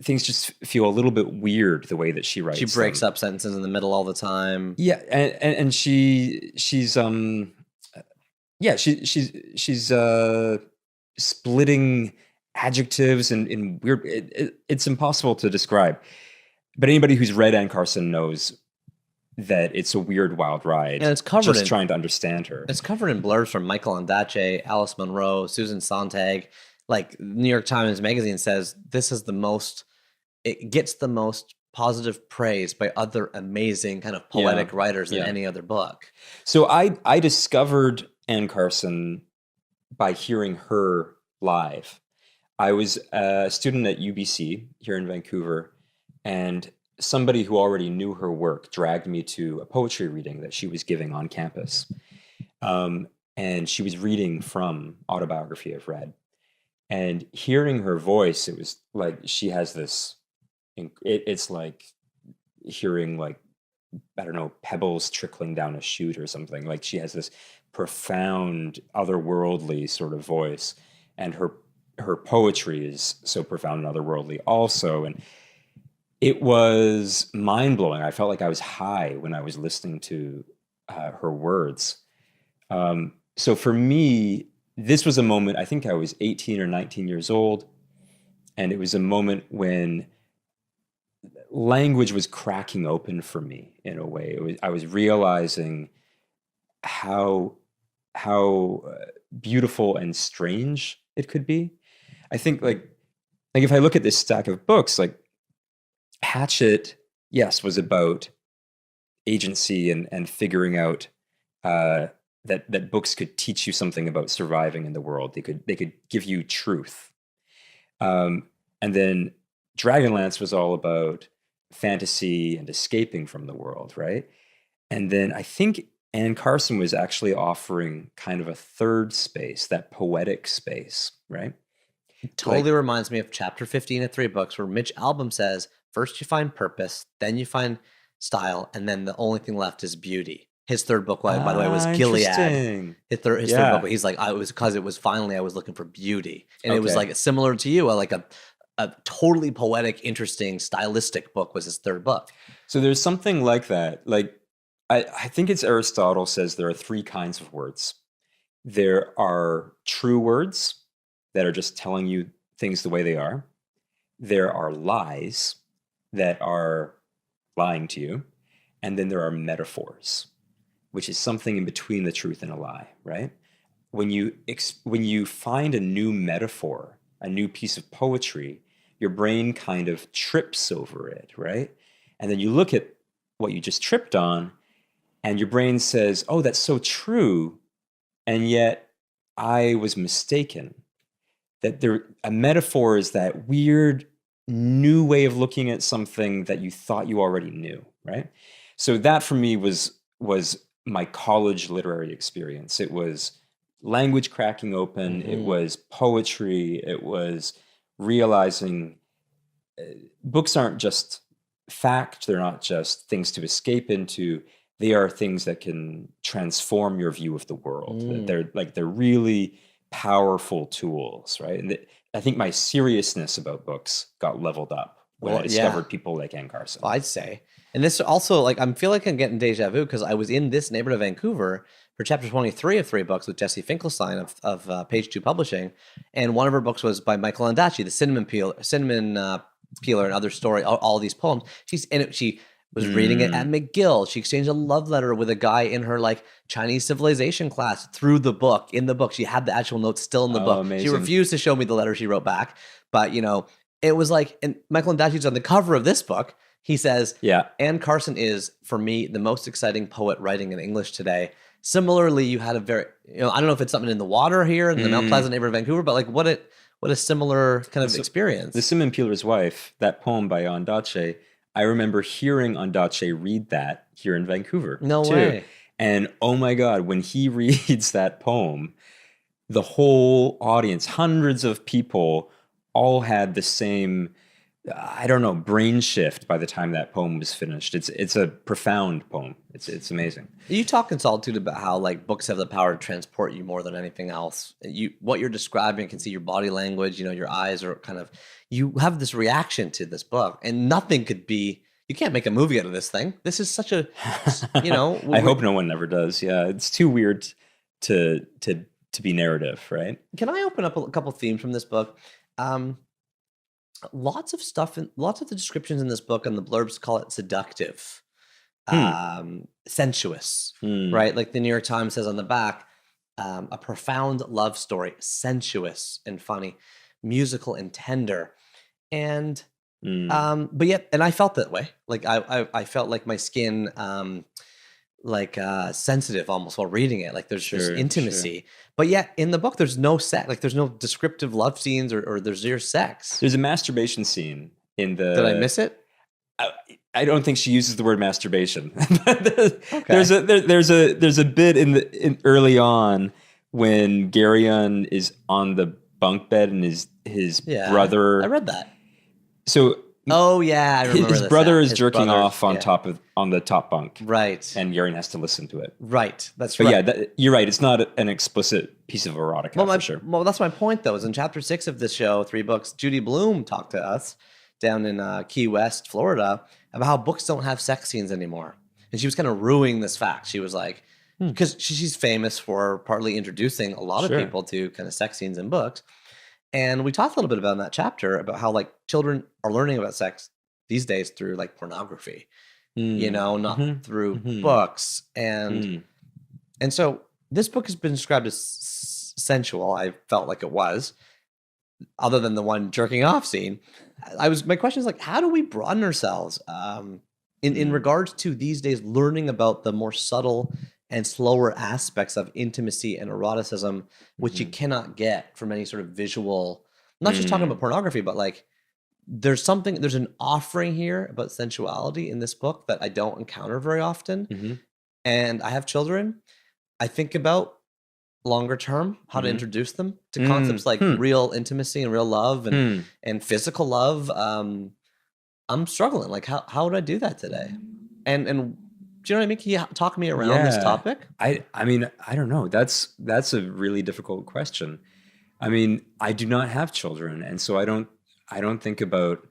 things just feel a little bit weird the way that she writes. She breaks up sentences in the middle all the time. Yeah, and she's splitting adjectives in weird. It's impossible to describe. But anybody who's read Anne Carson knows that it's a weird, wild ride. And it's covered just trying to understand her. It's covered in blurbs from Michael Ondaatje, Alice Munro, Susan Sontag. Like New York Times Magazine says, it gets the most positive praise by other amazing kind of poetic writers than any other book. So I discovered Anne Carson by hearing her live. I was a student at UBC here in Vancouver, and somebody who already knew her work dragged me to a poetry reading that she was giving on campus. And she was reading from Autobiography of Red. And hearing her voice, it was like she has this, it's like hearing like, I don't know, pebbles trickling down a chute or something. Like she has this profound, otherworldly sort of voice. And her her poetry is so profound and otherworldly also. And it was mind-blowing. I felt like I was high when I was listening to her words. So for me, this was a moment, I think I was 18 or 19 years old, and it was a moment when language was cracking open for me in a way. I was realizing how beautiful and strange it could be. I think like if I look at this stack of books, like Hatchet, yes, was about agency and figuring out that books could teach you something about surviving in the world. They could give you truth. And then Dragonlance was all about fantasy and escaping from the world, right? And then I think Anne Carson was actually offering kind of a third space, that poetic space, right? Totally reminds me of chapter 15 of 3 books, where Mitch Albom says, first you find purpose, then you find style, and then the only thing left is beauty. His third book, by the way, was Gilead. His third book, he's like, it was because it was finally I was looking for beauty. And it was like similar to you, like a totally poetic, interesting, stylistic book was his third book. So there's something like that. Like, I think it's Aristotle says there are 3 kinds of words. There are true words that are just telling you things the way they are. There are lies that are lying to you. And then there are metaphors, which is something in between the truth and a lie, right? When you find a new metaphor, a new piece of poetry, your brain kind of trips over it, right? And then you look at what you just tripped on, and your brain says, oh, that's so true, and yet I was mistaken. That a metaphor is that weird new way of looking at something that you thought you already knew, right? So that for me was my college literary experience. It was language cracking open. Mm-hmm. It was poetry. It was realizing books aren't just fact. They're not just things to escape into. They are things that can transform your view of the world. They're really powerful tools, right? And I think my seriousness about books got leveled up when I discovered people like Anne Carson. Well, I'd say. And this also, like, I feel like I'm getting deja vu because I was in this neighborhood of Vancouver for chapter 23 of 3 books with Jessie Finkelstein of Page 2 Publishing. And one of her books was by Michael Ondaatje, the cinnamon peeler and other story, all these poems. She was reading it at McGill. She exchanged a love letter with a guy in her like Chinese civilization class through the book. In the book, she had the actual notes still in the book. Amazing. She refused to show me the letter she wrote back. But, it was like, and Michael Ondaatje's on the cover of this book. He says, Anne Carson is, for me, the most exciting poet writing in English today. Similarly, you had a very, I don't know if it's something in the water here in the Mount Pleasant neighborhood of Vancouver, but like what a similar kind of experience. The Cinnamon Peeler's Wife, that poem by Ondaatje, I remember hearing Ondaatje read that here in Vancouver. No way. And oh my God, when he reads that poem, the whole audience, hundreds of people, all had the same, brain shift by the time that poem was finished. It's a profound poem. It's amazing. You talk in Solitude about how like books have the power to transport you more than anything else. What you're describing, can see your body language, your eyes are kind of, you have this reaction to this book, and nothing could be, you can't make a movie out of this thing. This is such a, I hope no one ever does. Yeah, it's too weird to be narrative, right? Can I open up a couple themes from this book? Lots of stuff, lots of the descriptions in this book and the blurbs call it seductive, sensuous, right? Like the New York Times says on the back, a profound love story, sensuous and funny, musical and tender. And, but yet, and I felt that way. Like I felt like my skin, sensitive almost while reading it. Like there's intimacy, but yet in the book, there's no sex. Like there's no descriptive love scenes or there's zero sex. There's a masturbation scene in the. Did I miss it? I don't think she uses the word masturbation. There's a bit in early on when Garyon is on the bunk bed and his brother. I read that. So Oh yeah, I remember his this brother now. is His jerking brother, off on yeah. on the top bunk, Right. and Yaren has to listen to it. Right. That's But right. yeah, you're right. It's not an explicit piece of erotica for sure. Well, that's my point, though. Is in chapter 6 of this show, 3 books, Judy Blume talked to us down in Key West, Florida, about how books don't have sex scenes anymore, and she was kind of ruining this fact. She was like, because she's famous for partly introducing a lot of Sure. people to kind of sex scenes in books, and we talked a little bit about in that chapter about how like children are learning about sex these days through like pornography, not through books, and so this book has been described as sensual. I felt like it was, other than the one jerking off scene. My question is like, how do we broaden ourselves in regards to these days learning about the more subtle and slower aspects of intimacy and eroticism, which you cannot get from any sort of visual, I'm not just talking about pornography, but like there's an offering here about sensuality in this book that I don't encounter very often. And I have children. I think about longer term how to introduce them to concepts like real intimacy and real love and physical love. I'm struggling. Like how would I do that today? And do you know what I mean? Can you talk me around this topic? I mean, I don't know. That's a really difficult question. I mean, I do not have children, and so I don't think about.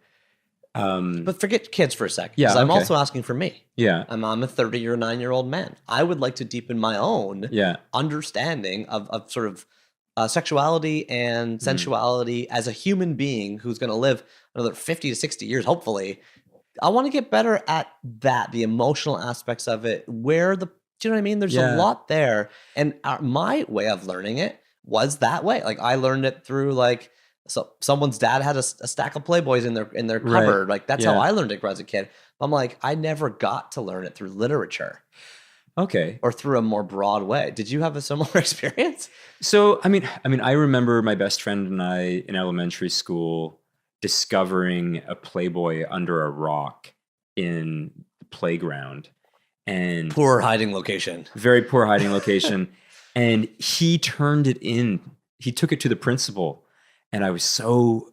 But forget kids for a second. Yeah, because I'm okay. also asking for me. Yeah. I'm a 30 or 9-year-old man. I would like to deepen my own understanding of sort of sexuality and sensuality as a human being who's going to live another 50 to 60 years, hopefully. I want to get better at that, the emotional aspects of it, do you know what I mean? There's a lot there. And my way of learning it was that way. Like I learned it through like, so someone's dad had a stack of Playboys in their cupboard. Right. Like that's how I learned it as a kid. I'm like, I never got to learn it through literature. Okay. Or through a more broad way. Did you have a similar experience? So, I mean, I remember my best friend and I in elementary school discovering a Playboy under a rock in the playground, and Poor hiding location. very poor hiding location. And he turned it in. He took it to the principal. And I was so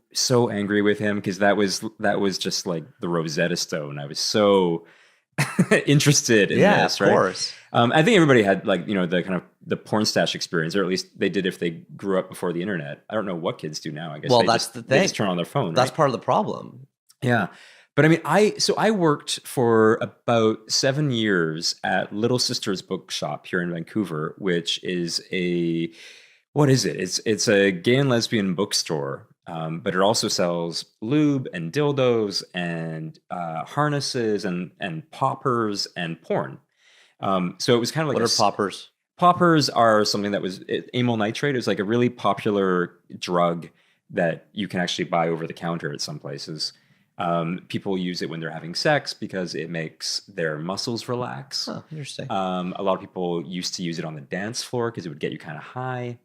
angry with him because that was just like the Rosetta Stone. I was so interested in this, right? Of course. I think everybody had like, the kind of the porn stash experience, or at least they did if they grew up before the internet. I don't know what kids do now. I guess That's the thing. They just turn on their phone. That's right? part of the problem. Yeah. But I mean, I worked for about 7 years at Little Sisters Bookshop here in Vancouver, which is what is it? It's a gay and lesbian bookstore, but it also sells lube and dildos and harnesses and poppers and porn. So it was kind of like What are poppers? Poppers are something that was amyl nitrate. It was like a really popular drug that you can actually buy over the counter at some places. People use it when they're having sex because it makes their muscles relax. Oh, interesting. A lot of people used to use it on the dance floor because it would get you kind of high.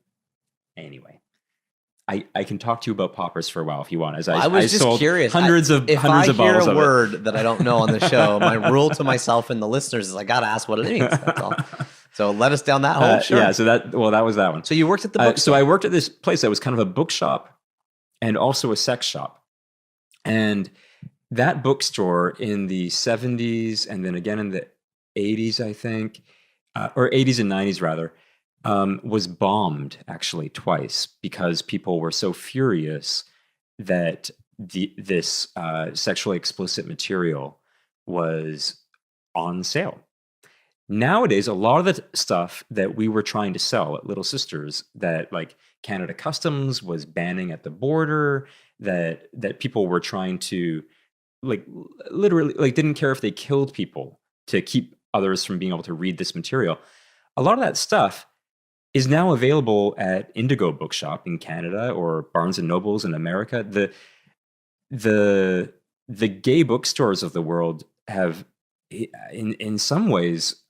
Anyway, I can talk to you about poppers for a while if you want. As I was just sold curious. Hundreds of if bottles I hear of a it. word that I don't know on the show, my rule to myself and the listeners is I got to ask what it means. That's all. So let us down that hole. Sure. Yeah. So that was that one. So you worked at the bookstore. So I worked at this place that was kind of a bookshop and also a sex shop, and that bookstore in the 70s and then again in the 80s, I think, or 80s and 90s rather. Was bombed actually twice because people were so furious that this sexually explicit material was on sale. Nowadays, a lot of the stuff that we were trying to sell at Little Sisters that like Canada Customs was banning at the border, that people were trying to like literally like didn't care if they killed people to keep others from being able to read this material. A lot of that stuff is now available at Indigo Bookshop in Canada or Barnes and Nobles in America. The gay bookstores of the world have, in some ways,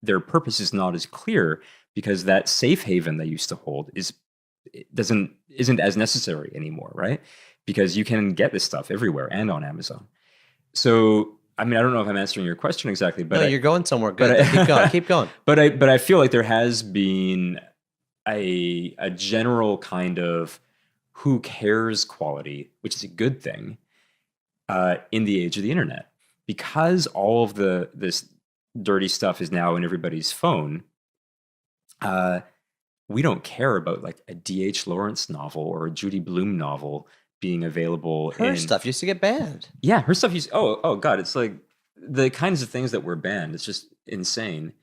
their purpose is not as clear because that safe haven they used to hold isn't as necessary anymore, right? Because you can get this stuff everywhere and on Amazon. So. I mean, I don't know if I'm answering your question exactly, but no, you're going somewhere good. Keep going. But I feel like there has been a general kind of who cares quality, which is a good thing, in the age of the internet, because all of this dirty stuff is now in everybody's phone. We don't care about like a D.H. Lawrence novel or a Judy Blume novel being available. Her stuff used to get banned. Yeah, her stuff used. Oh God, it's like the kinds of things that were banned. It's just insane.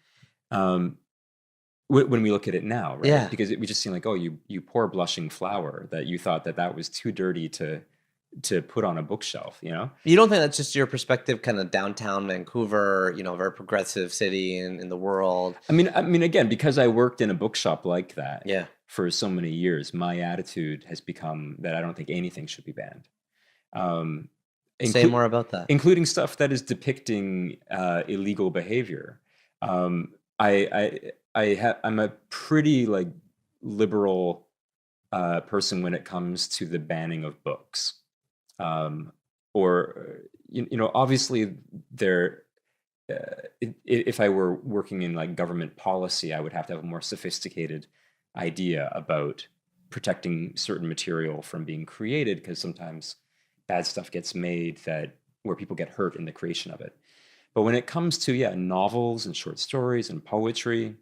When we look at it now, right? Yeah. Because we just seem like, oh, you poor blushing flower, that you thought that was too dirty to put on a bookshelf, you know? You don't think that's just your perspective, kind of downtown Vancouver, very progressive city in the world? I mean, again, because I worked in a bookshop like that, Yeah, for so many years, my attitude has become that I don't think anything should be banned. Say more about that. Including stuff that is depicting illegal behavior. I'm a pretty like liberal person when it comes to the banning of books. Obviously if I were working in like government policy, I would have to have a more sophisticated idea about protecting certain material from being created, because sometimes bad stuff gets made where people get hurt in the creation of it. But when it comes to novels and short stories and poetry,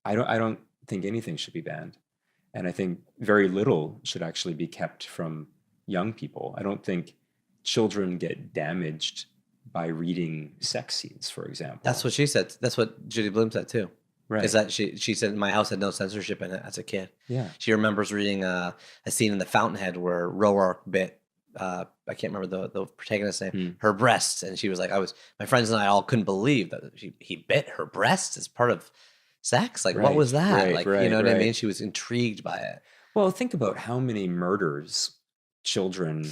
I don't think anything should be banned. And I think very little should actually be kept from young people. I don't think children get damaged by reading sex scenes, for example. That's what she said. That's what Judy Blume said too. Right. Is that she said my house had no censorship in it as a kid. Yeah. She remembers reading a scene in The Fountainhead where Roark bit, I can't remember the protagonist's name, her breasts, and she was like, my friends and I all couldn't believe that he bit her breasts as part of sex. Like, what was that? You know what I mean? She was intrigued by it. Well, think about how many murders children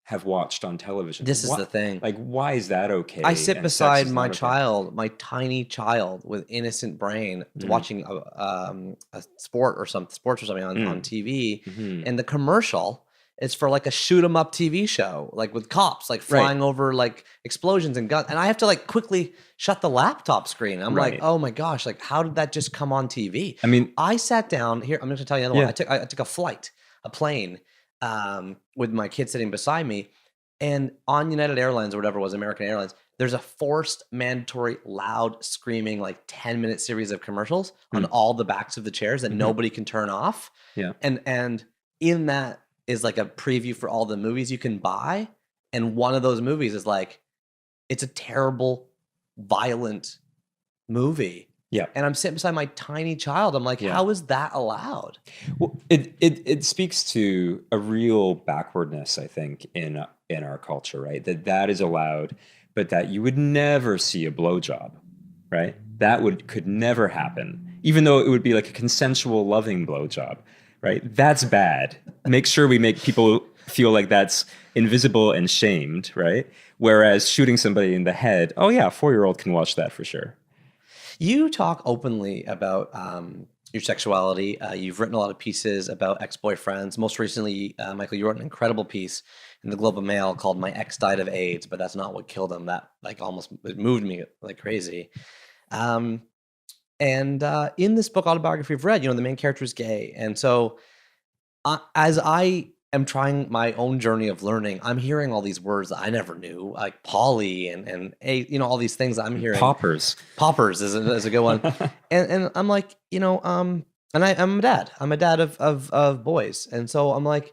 have watched on television. This is the thing. Like, why is that okay? I sit beside my child, my tiny child with innocent brain, watching a sports or something on TV, and the commercial is for like a shoot 'em up TV show, like with cops like flying over like explosions and guns, and I have to like quickly shut the laptop screen. I'm like, oh my gosh, like how did that just come on TV? I mean, I sat down here. I'm going to tell you another one. I took a plane, with my kid sitting beside me, and on United Airlines or whatever it was, American Airlines, there's a forced mandatory loud screaming like 10-minute series of commercials on all the backs of the chairs that nobody can turn off. Yeah. And in that is like a preview for all the movies you can buy. And one of those movies is like, it's a terrible, violent movie. Yeah. And I'm sitting beside my tiny child. I'm like, how is that allowed? Well, it speaks to a real backwardness, I think, in our culture, right? That is allowed, but that you would never see a blowjob, right? That could never happen, even though it would be like a consensual, loving blowjob, right? That's bad. Make sure we make people feel like that's invisible and shamed, right? Whereas shooting somebody in the head, oh yeah, a 4-year-old can watch that for sure. You talk openly about your sexuality. You've written a lot of pieces about ex-boyfriends. Most recently, Michael, you wrote an incredible piece in the Globe and Mail called "My Ex Died of AIDS," but that's not what killed him. That it moved me like crazy. And in this book autobiography we've read, the main character is gay, and so as I am trying my own journey of learning, I'm hearing all these words that I never knew, like poly and all these things that I'm hearing. Poppers is a good one. and I'm like, and I'm a dad. I'm a dad of boys. And so I'm like,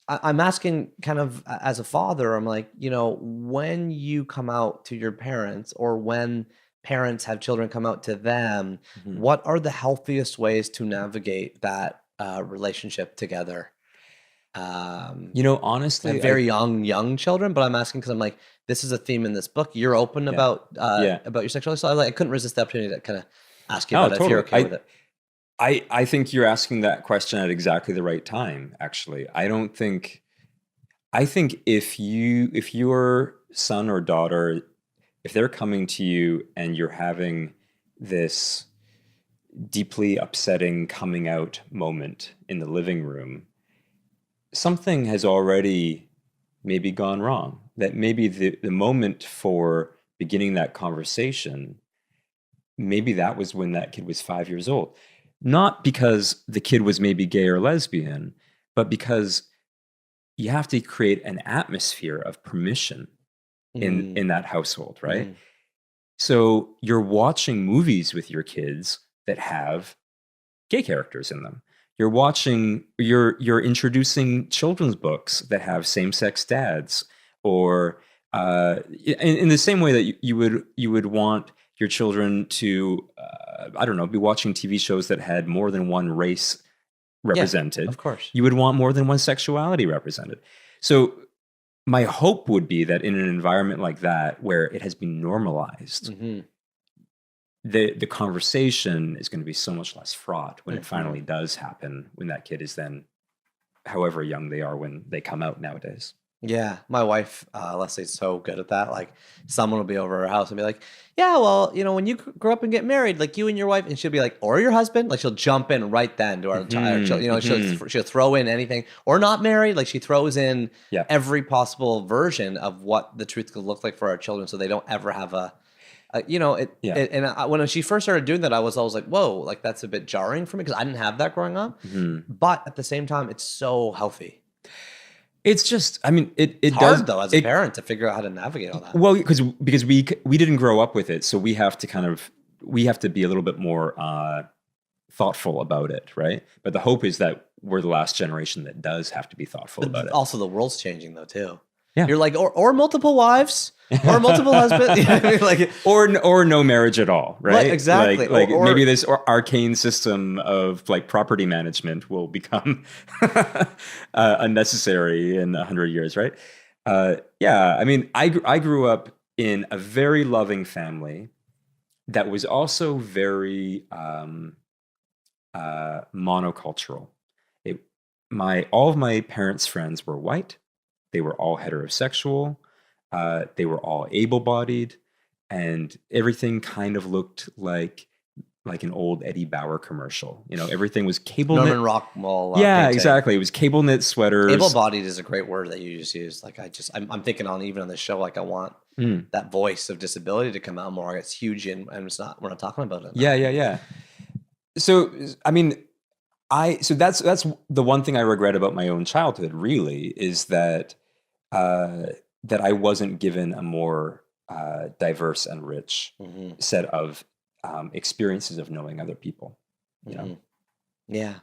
I'm asking kind of as a father, I'm like, when you come out to your parents, or when parents have children come out to them, what are the healthiest ways to navigate that relationship together? Honestly, very young children, but I'm asking because I'm like, this is a theme in this book. You're open about your sexuality, so I couldn't resist the opportunity to kind of ask you about it, if you're okay with it. I think you're asking that question at exactly the right time. Actually, I think if your son or daughter, if they're coming to you and you're having this deeply upsetting coming out moment in the living room, something has already maybe gone wrong. That maybe the moment for beginning that conversation, maybe that was when that kid was 5 years old. Not because the kid was maybe gay or lesbian, but because you have to create an atmosphere of permission in that household, right? Mm. So you're watching movies with your kids that have gay characters in them. You're introducing children's books that have same-sex dads, or in the same way that you would want your children to I don't know, be watching TV shows that had more than one race represented. Of course. You would want more than one sexuality represented. So my hope would be that in an environment like that, where it has been normalized, the conversation is going to be so much less fraught when it finally does happen, when that kid is then however young they are when they come out nowadays. Yeah, my wife, Leslie's so good at that. Like, someone will be over her house and be like, "Yeah, well, when you grow up and get married, like you and your wife," and she'll be like, "Or your husband." Like, she'll jump in right then to our entire, she'll throw in anything, or not married. Like, she throws in every possible version of what the truth could look like for our children, so they don't ever have when she first started doing that, I was always like, "Whoa, like that's a bit jarring for me," because I didn't have that growing up. But at the same time, it's so healthy. It's just, I mean, it's hard though as a parent to figure out how to navigate all that. Well, because we didn't grow up with it, so we have to be a little bit more thoughtful about it, right? But the hope is that we're the last generation that does have to be thoughtful about it. Also, the world's changing though too. Yeah, you're like, or multiple wives, or multiple husbands, you know what I mean? Like, or no marriage at all, right? Exactly. Like maybe this arcane system of like property management will become unnecessary in 100 years, right? Yeah, I mean, I grew up in a very loving family that was also very monocultural. All of my parents' friends were white. They were all heterosexual. They were all able-bodied, and everything kind of looked like an old Eddie Bauer commercial. Everything was cable knit. Norman Rockwell. Yeah, exactly. It was cable knit sweaters. Able-bodied is a great word that you just use. Like, I'm thinking even on this show, like I want that voice of disability to come out more. It's huge, and we're not talking about it. Yeah. So I mean, that's the one thing I regret about my own childhood. Really, is that I wasn't given a more diverse and rich set of experiences of knowing other people. Yeah.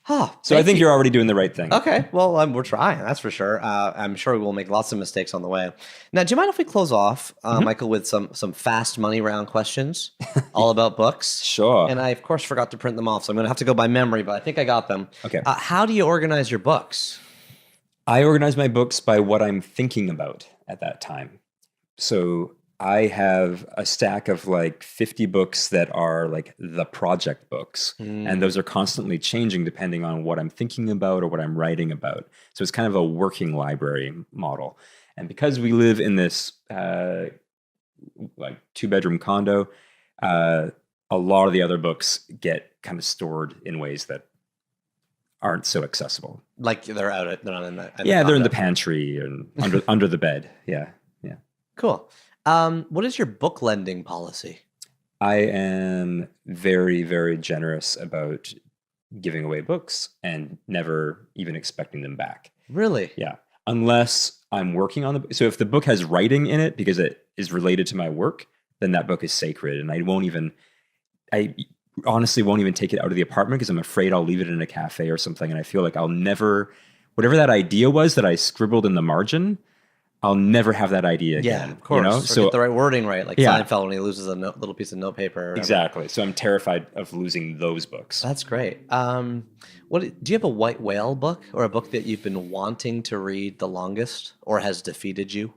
Huh, so I think you're already doing the right thing. Okay. Well, we're trying. That's for sure. I'm sure we will make lots of mistakes on the way. Now, do you mind if we close off, Michael, with some fast money round questions, all about books? Sure. And I, of course, forgot to print them off, so I'm going to have to go by memory, but I think I got them. Okay. How do you organize your books? I organize my books by what I'm thinking about at that time. So I have a stack of like 50 books that are like the project books. And those are constantly changing depending on what I'm thinking about or what I'm writing about. So it's kind of a working library model. And because we live in this like 2-bedroom condo, a lot of the other books get kind of stored in ways that aren't so accessible. Like they're not in the they're in the pantry and under the bed. Yeah. Cool. What is your book lending policy? I am very, very generous about giving away books and never even expecting them back. Really? Yeah. Unless I'm working on so if the book has writing in it because it is related to my work, then that book is sacred, and I honestly won't even take it out of the apartment because I'm afraid I'll leave it in a cafe or something, and I feel like I'll never, whatever that idea was that I scribbled in the margin, I'll never have that idea again. Yeah, of course. So get the right wording right, like Seinfeld when he loses a little piece of notepaper. Exactly. So I'm terrified of losing those books. That's great. Do you have a white whale book or a book that you've been wanting to read the longest or has defeated you?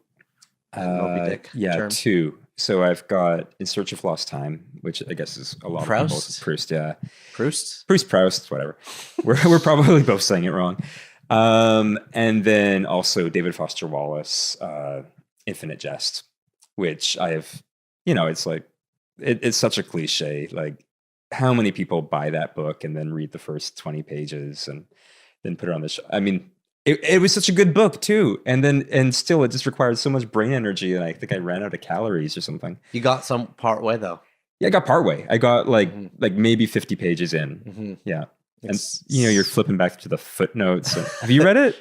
Moby Dick term? 2. So I've got In Search of Lost Time, which I guess is a lot of people's Proust. Yeah, Proust, whatever. We're probably both saying it wrong. And then also David Foster Wallace, Infinite Jest, which I have, it's like, it's such a cliche. Like, how many people buy that book and then read the first 20 pages and then put it on the show? I mean, it was such a good book too. And still it just required so much brain energy. And I think I ran out of calories or something. You got some part way though. Yeah, I got part way. I got like maybe 50 pages in. Yeah. And you're flipping back to the footnotes. Have you read it?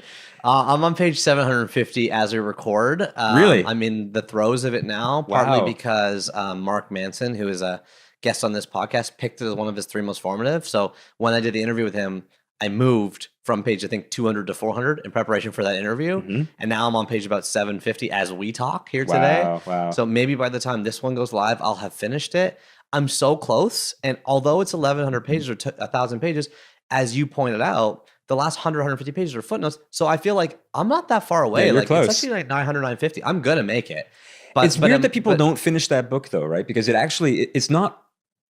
I'm on page 750 as we record. Really? I'm in the throes of it now, partly Wow. because Mark Manson, who is a guest on this podcast, picked it as one of his 3 most formative. So when I did the interview with him, I moved from page, I think, 200 to 400 in preparation for that interview. And now I'm on page about 750 as we talk here today. Wow. So maybe by the time this one goes live, I'll have finished it. I'm so close. And although it's 1,100 pages or 1,000 pages, as you pointed out, the last 100, 150 pages are footnotes. So I feel like I'm not that far away. Yeah, you're like close. It's actually like 900, 950. I'm going to make it. But it's weird that people don't finish that book though, right? Because it's not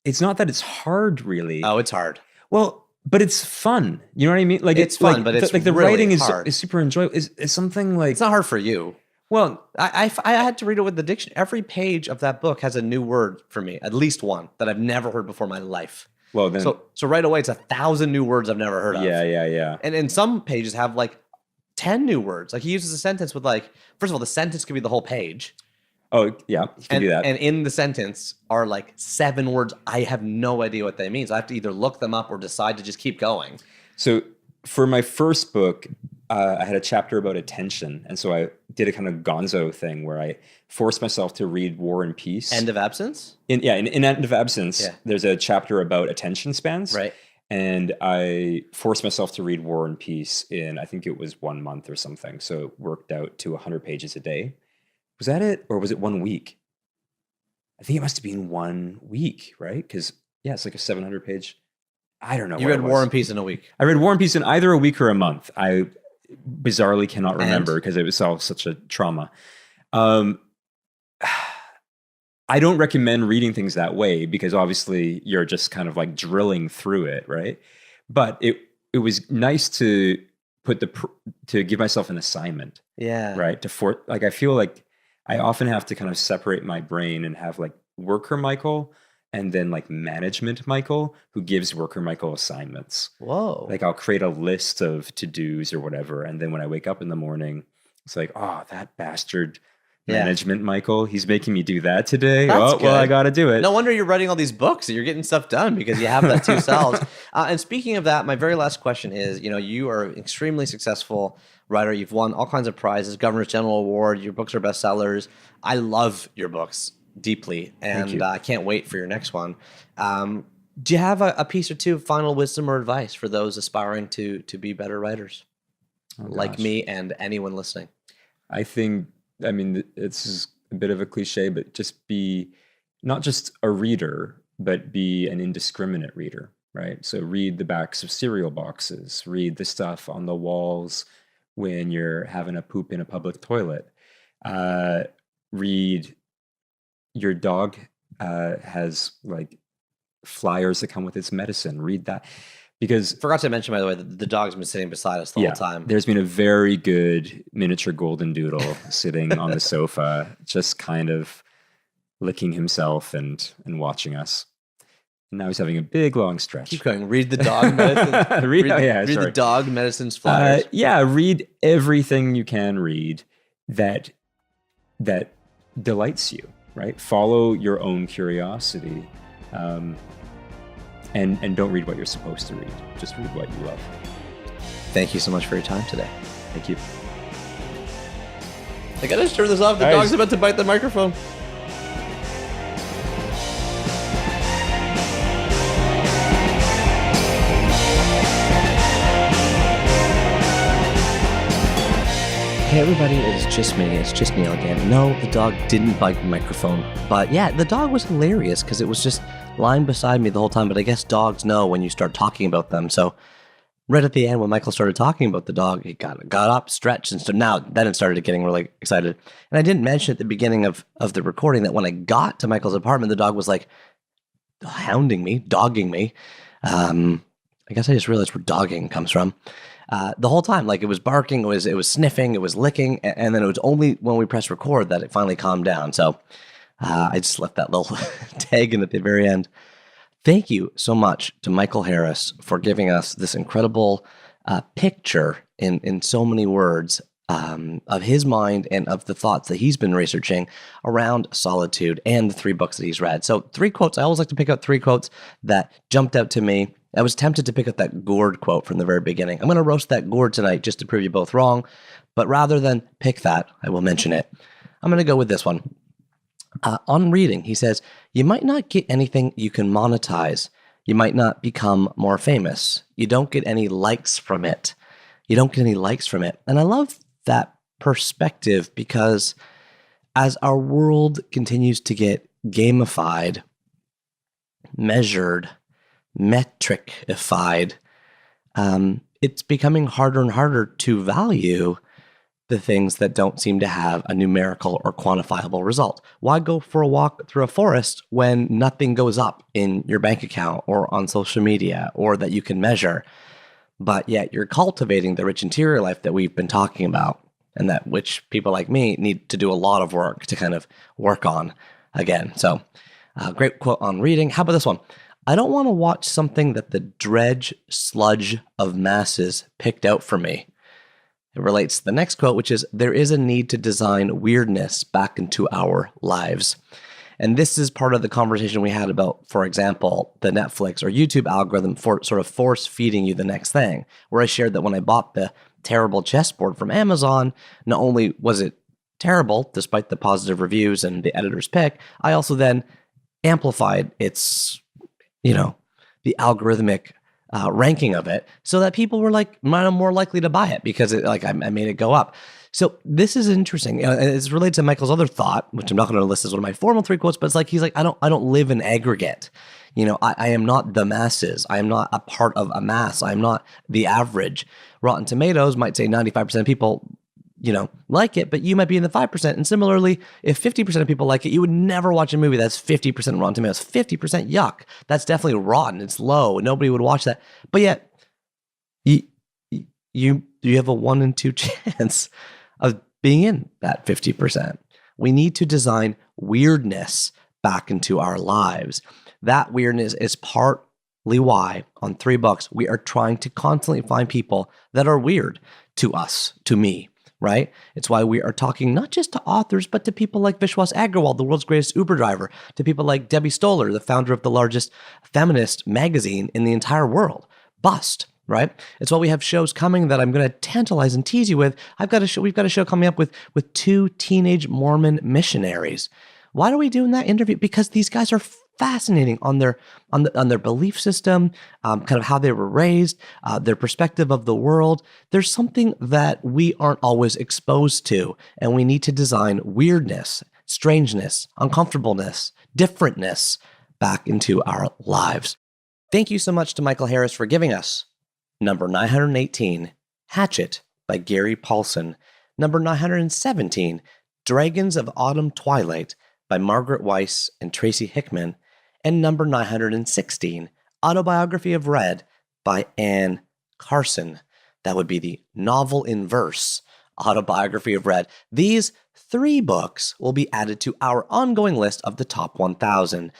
that it's hard really. Oh, it's hard. Well, but it's fun. You know what I mean? Like it's fun, but it's like the really writing hard. is super enjoyable. It's something like it's not hard for you. Well, I had to read it with the dictionary. Every page of that book has a new word for me, at least one that I've never heard before in my life. Well, then so right away it's 1,000 new words I've never heard of. Yeah. And some pages have like 10 new words. Like he uses a sentence with like, first of all, the sentence could be the whole page. Oh yeah, you can do that. And in the sentence are like 7 words. I have no idea what they mean. So I have to either look them up or decide to just keep going. So for my first book, I had a chapter about attention. And so I did a kind of gonzo thing where I forced myself to read War and Peace. End of Absence? In End of Absence, there's a chapter about attention spans. Right. And I forced myself to read War and Peace in, I think it was 1 month or something. So it worked out to 100 pages a day. Was that it? Or was it 1 week? I think it must have been 1 week, right? Because, it's like a 700 page. I don't know. You read War and Peace in a week. I read War and Peace in either a week or a month. I bizarrely cannot remember because it was all such a trauma. I don't recommend reading things that way because obviously you're just kind of like drilling through it, right? But it was nice to to give myself an assignment. Yeah. Right. I feel like I often have to kind of separate my brain and have like worker Michael and then like management Michael who gives worker Michael assignments. Whoa. Like I'll create a list of to-dos or whatever. And then when I wake up in the morning, it's like, oh, that bastard management Michael, he's making me do that today. That's well, I got to do it. No wonder you're writing all these books and you're getting stuff done because you have that 2 selves. And speaking of that, my very last question is, you are an extremely successful writer. You've won all kinds of prizes, Governor's General Award. Your books are bestsellers. I love your books deeply, and I can't wait for your next one. Do you have a piece or 2 of final wisdom or advice for those aspiring to be better writers, like me and anyone listening? I mean, it's a bit of a cliche, but just be not just a reader, but be an indiscriminate reader, right? So read the backs of cereal boxes, read the stuff on the walls when you're having a poop in a public toilet. Read your dog has like flyers that come with its medicine. Read that. Because forgot to mention, by the way, that the dog's been sitting beside us the whole time. There's been a very good miniature golden doodle sitting on the sofa, just kind of licking himself and watching us. And now he's having a big long stretch. Keep going. Read the dog medicine. read the dog medicine's flyers. Read everything you can read that delights you. Right? Follow your own curiosity. And don't read what you're supposed to read. Just read what you love. Thank you so much for your time today. Thank you. I gotta turn this off. The dog's about to bite the microphone. Hey everybody, it's just me. It's just Neil again. No, the dog didn't bite the microphone. But yeah, the dog was hilarious because it was just lying beside me the whole time. But I guess dogs know when you start talking about them. So right at the end, when Michael started talking about the dog, he got up, stretched, and so then it started getting really excited. And I didn't mention at the beginning of the recording that when I got to Michael's apartment, the dog was like hounding me, dogging me. I guess I just realized where dogging comes from. The whole time, like it was barking, it was sniffing, it was licking, and then it was only when we pressed record that it finally calmed down. So I just left that little tag in at the very end. Thank you so much to Michael Harris for giving us this incredible picture in so many words of his mind and of the thoughts that he's been researching around Solitude and the 3 books that he's read. So 3 quotes. I always like to pick out 3 quotes that jumped out to me I was tempted to pick up that gourd quote from the very beginning. I'm going to roast that gourd tonight just to prove you both wrong. But rather than pick that, I will mention it. I'm going to go with this one. On reading, he says, you might not get anything you can monetize. You might not become more famous. You don't get any likes from it. You don't get any likes from it. And I love that perspective because as our world continues to get gamified, measured, metricified, it's becoming harder and harder to value the things that don't seem to have a numerical or quantifiable result. Why go for a walk through a forest when nothing goes up in your bank account or on social media or that you can measure? But yet you're cultivating the rich interior life that we've been talking about, and that which people like me need to do a lot of work to kind of work on again. So great quote on reading. How about this one? I don't want to watch something that the dredge sludge of masses picked out for me. It relates to the next quote, which is, there is a need to design weirdness back into our lives. And this is part of the conversation we had about, for example, the Netflix or YouTube algorithm for sort of force feeding you the next thing, where I shared that when I bought the terrible chessboard from Amazon, not only was it terrible, despite the positive reviews and the editor's pick, I also then amplified its, the algorithmic ranking of it so that people were like more likely to buy it because I made it go up. So this is interesting. It's related to Michael's other thought, which I'm not going to list as one of my formal 3 quotes, but it's like, he's like, I don't live in aggregate. I am not the masses. I am not a part of a mass. I am not the average. Rotten Tomatoes might say 95% of people, like it, but you might be in the 5%. And similarly, if 50% of people like it, you would never watch a movie that's 50% Rotten Tomatoes. 50% yuck. That's definitely rotten. It's low. Nobody would watch that. But yet, you have a 1 in 2 chance of being in that 50%. We need to design weirdness back into our lives. That weirdness is partly why on 3 books, we are trying to constantly find people that are weird to us, to me, right? It's why we are talking not just to authors, but to people like Vishwas Agrawal, the world's greatest Uber driver, to people like Debbie Stoller, the founder of the largest feminist magazine in the entire world, Bust, right? It's why we have shows coming that I'm going to tantalize and tease you with. We've got a show coming up with 2 teenage Mormon missionaries. Why are we doing that interview? Because these guys are fascinating on their belief system, kind of how they were raised, their perspective of the world. There's something that we aren't always exposed to, and we need to design weirdness, strangeness, uncomfortableness, differentness back into our lives. Thank you so much to Michael Harris for giving us number 918, Hatchet by Gary Paulson, number 917, Dragons of Autumn Twilight by Margaret Weiss and Tracy Hickman, and number 916, Autobiography of Red by Anne Carson. That would be the novel in verse, Autobiography of Red. These 3 books will be added to our ongoing list of the top 1,000.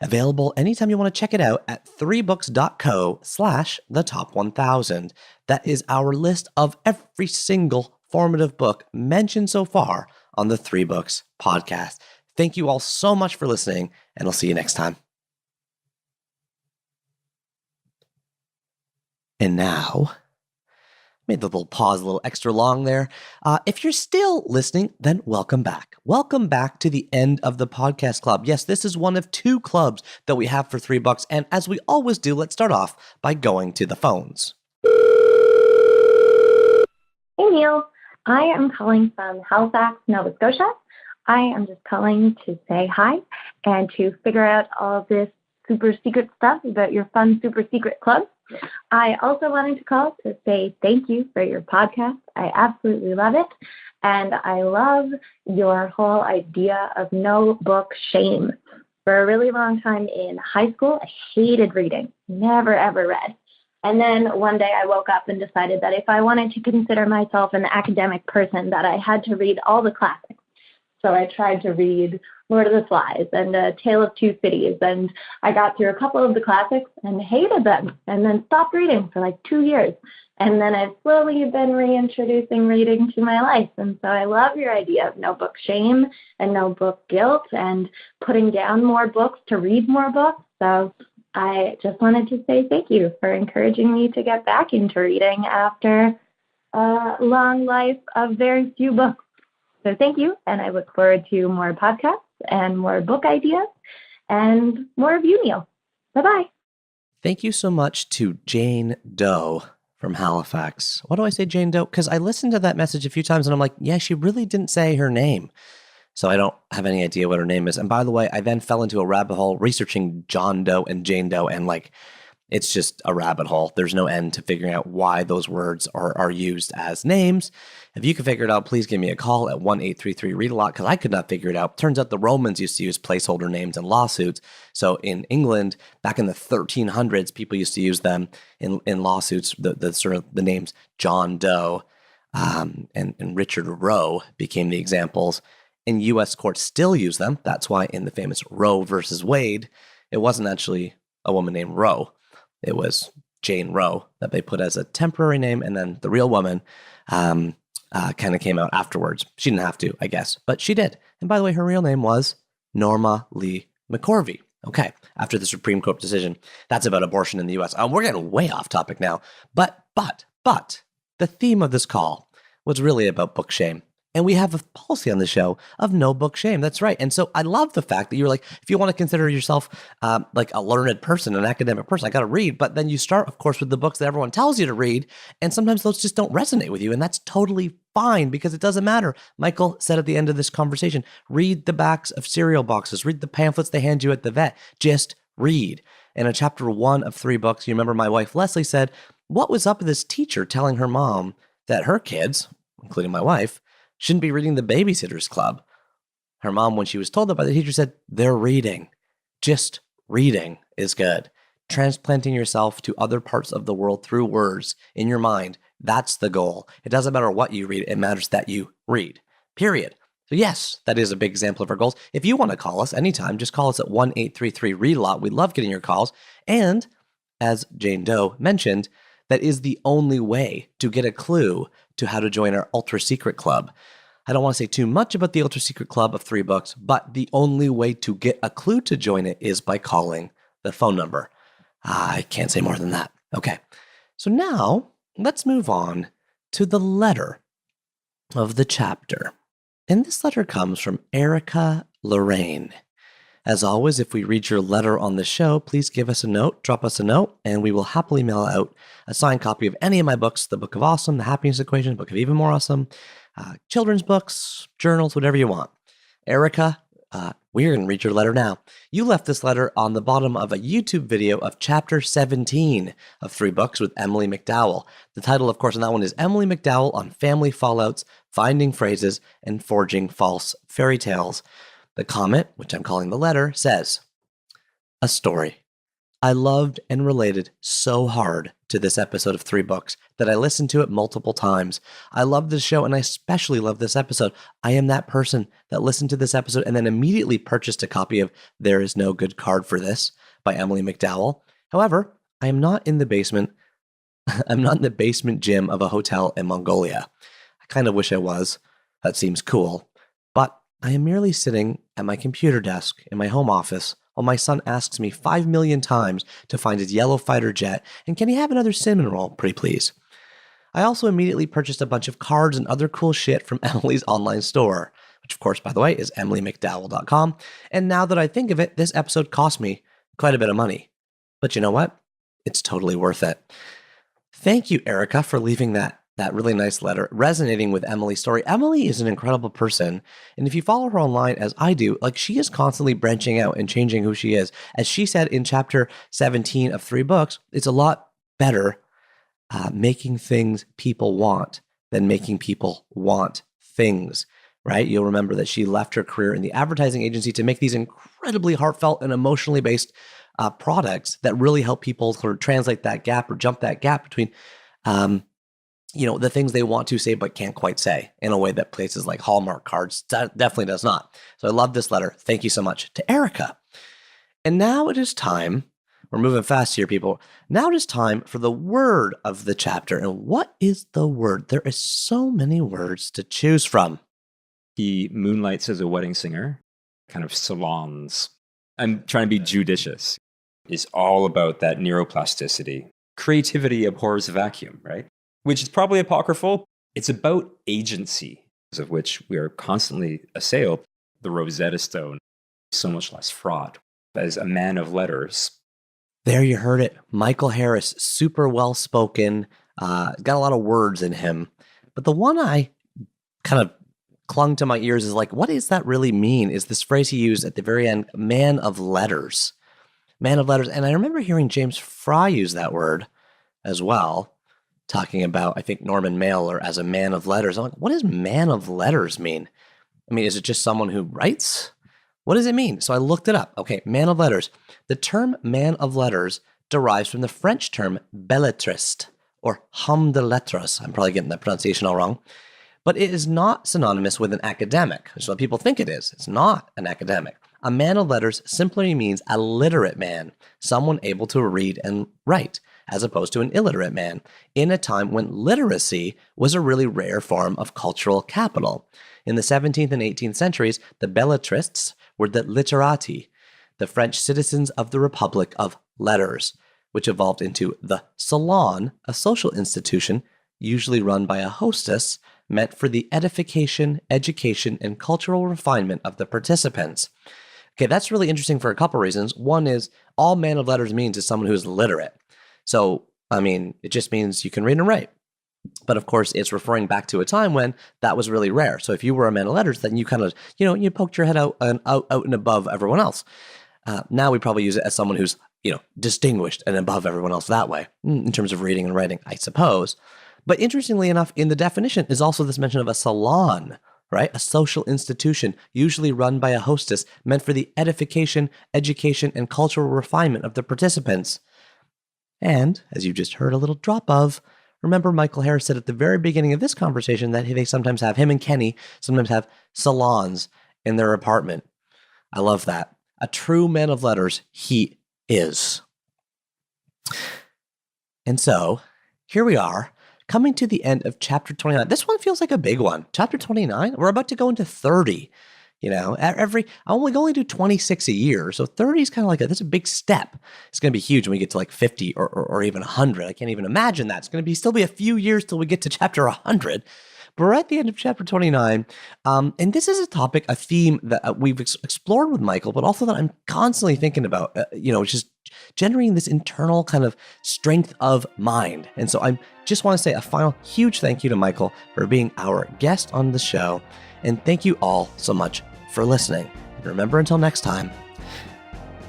Available anytime you want to check it out at 3books.co/the top 1,000. That is our list of every single formative book mentioned so far on the 3 Books podcast. Thank you all so much for listening, and I'll see you next time. And now, made the little pause a little extra long there. If you're still listening, then welcome back. Welcome back to the end of the podcast club. Yes, this is one of 2 clubs that we have for 3 bucks. And as we always do, let's start off by going to the phones. Hey, Neil. I am calling from Halifax, Nova Scotia. I am just calling to say hi and to figure out all this super secret stuff about your fun, super secret club. I also wanted to call to say thank you for your podcast. I absolutely love it. And I love your whole idea of no book shame. For a really long time in high school, I hated reading, never, ever read. And then one day I woke up and decided that if I wanted to consider myself an academic person, that I had to read all the classics. So I tried to read Lord of the Flies and A Tale of Two Cities, and I got through a couple of the classics and hated them, and then stopped reading for like 2 years. And then I've slowly been reintroducing reading to my life. And so I love your idea of no book shame and no book guilt and putting down more books to read more books. So I just wanted to say thank you for encouraging me to get back into reading after a long life of very few books. So thank you, and I look forward to more podcasts and more book ideas and more of you, Neil. Bye-bye. Thank you so much to Jane Doe from Halifax. Why do I say Jane Doe? Because I listened to that message a few times and I'm like, yeah, she really didn't say her name. So I don't have any idea what her name is. And by the way, I then fell into a rabbit hole researching John Doe and Jane Doe, and like, it's just a rabbit hole. There's no end to figuring out why those words are used as names. If you can figure it out, please give me a call at 1-833-READ-A-LOT, because I could not figure it out. Turns out the Romans used to use placeholder names in lawsuits. So in England, back in the 1300s, people used to use them in lawsuits, the sort of the names John Doe and Richard Roe became the examples. And U.S. courts still use them. That's why in the famous Roe versus Wade, it wasn't actually a woman named Roe. It was Jane Roe that they put as a temporary name, and then the real woman kind of came out afterwards. She didn't have to, I guess, but she did. And by the way, her real name was Norma Lee McCorvey. Okay, after the Supreme Court decision. That's about abortion in the U.S. We're getting way off topic now. But the theme of this call was really about book shame. And we have a policy on the show of no book shame. That's right. And so I love the fact that you're like, if you want to consider yourself like a learned person, an academic person, I got to read. But then you start, of course, with the books that everyone tells you to read. And sometimes those just don't resonate with you. And that's totally fine, because it doesn't matter. Michael said at the end of this conversation, read the backs of cereal boxes, read the pamphlets they hand you at the vet. Just read. And in chapter 1 of 3 books, you remember my wife, Leslie, said, what was up with this teacher telling her mom that her kids, including my wife, shouldn't be reading the Babysitter's Club? Her mom, when she was told that by the teacher, said, they're reading. Just reading is good. Transplanting yourself to other parts of the world through words in your mind, that's the goal. It doesn't matter what you read. It matters that you read, period. So yes, that is a big example of our goals. If you want to call us anytime, just call us at 1-833-READ-A-LOT. We love getting your calls. And as Jane Doe mentioned, that is the only way to get a clue to how to join our ultra secret club. I don't want to say too much about the ultra secret club of 3 books, but the only way to get a clue to join it is by calling the phone number. I can't say more than that. Okay. So now let's move on to the letter of the chapter. And this letter comes from Erica Lorraine. As always, if we read your letter on the show, please give us a note, drop us a note, and we will happily mail out a signed copy of any of my books, The Book of Awesome, The Happiness Equation, The Book of Even More Awesome, children's books, journals, whatever you want. Erica, we're going to read your letter now. You left this letter on the bottom of a YouTube video of chapter 17 of 3 books with Emily McDowell. The title, of course, on that one is Emily McDowell on Family Fallouts, Finding Phrases, and Forging False Fairy Tales. The comment, which I'm calling the letter, says, a story. I loved and related so hard to this episode of 3 books that I listened to it multiple times. I love this show, and I especially love this episode. I am that person that listened to this episode and then immediately purchased a copy of There Is No Good Card for This by Emily McDowell. However, I am not in the basement. I'm not in the basement gym of a hotel in Mongolia. I kind of wish I was. That seems cool. But I am merely sitting at my computer desk in my home office while my son asks me 5 million times to find his yellow fighter jet and can he have another cinnamon roll, pretty please. I also immediately purchased a bunch of cards and other cool shit from Emily's online store, which of course, by the way, is emilymcdowell.com. And now that I think of it, this episode cost me quite a bit of money. But you know what? It's totally worth it. Thank you, Erica, for leaving that really nice letter, resonating with Emily's story. Emily is an incredible person. And if you follow her online, as I do, like, she is constantly branching out and changing who she is. As she said in chapter 17 of 3 books, it's a lot better making things people want than making people want things, right? You'll remember that she left her career in the advertising agency to make these incredibly heartfelt and emotionally based products that really help people sort of translate that gap or jump that gap between the things they want to say but can't quite say, in a way that places like Hallmark cards definitely does not. So I love this letter. Thank you so much to Erica. And now it is time, we're moving fast here, people. Now it is time for the word of the chapter. And what is the word? There is so many words to choose from. He moonlights as a wedding singer, kind of salons. I'm trying to be judicious. is all about that neuroplasticity. Creativity abhors a vacuum, right? Which is probably apocryphal. It's about agency, of which we are constantly assailed. The Rosetta Stone, so much less fraught. As a man of letters. There you heard it. Michael Harris, super well-spoken, got a lot of words in him. But the one I kind of clung to my ears is like, what does that really mean? Is this phrase he used at the very end, man of letters. Man of letters. And I remember hearing James Fry use that word as well, talking about, I think, Norman Mailer as a man of letters. I'm like, what does man of letters mean? I mean, is it just someone who writes? What does it mean? So I looked it up. Okay, man of letters. The term man of letters derives from the French term belletriste or homme de lettres. I'm probably getting that pronunciation all wrong. But it is not synonymous with an academic. So people think it is. It's not an academic. A man of letters simply means a literate man, someone able to read and write, as opposed to an illiterate man, in a time when literacy was a really rare form of cultural capital. In the 17th and 18th centuries, the belletristes were the literati, the French citizens of the Republic of Letters, which evolved into the salon, a social institution usually run by a hostess, meant for the edification, education, and cultural refinement of the participants. Okay, that's really interesting for a couple reasons. One is all man of letters means is someone who is literate. So, I mean, it just means you can read and write. But of course, it's referring back to a time when that was really rare. So if you were a man of letters, then you kind of, you poked your head out and above everyone else. Now we probably use it as someone who's, distinguished and above everyone else that way, in terms of reading and writing, I suppose. But interestingly enough, in the definition is also this mention of a salon, right? A social institution, usually run by a hostess, meant for the edification, education, and cultural refinement of the participants. And, as you just heard a little drop of, remember Michael Harris said at the very beginning of this conversation that they sometimes have, him and Kenny sometimes have salons in their apartment. I love that. A true man of letters, he is. And so, here we are, coming to the end of chapter 29. This one feels like a big one. Chapter 29, we're about to go into 30. I only do 26 a year, so 30 is kind of that's a big step. It's going to be huge when we get to like 50 or even 100. I can't even imagine that. It's going to still be a few years till we get to chapter 100. But we're at the end of chapter 29, and this is a topic, a theme that we've explored with Michael, but also that I'm constantly thinking about, just generating this internal kind of strength of mind. And so I just want to say a final huge thank you to Michael for being our guest on the show, and thank you all so much for listening. And remember, until next time,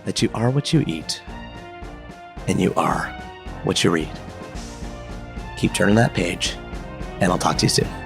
that you are what you eat, and you are what you read. Keep turning that page, and I'll talk to you soon.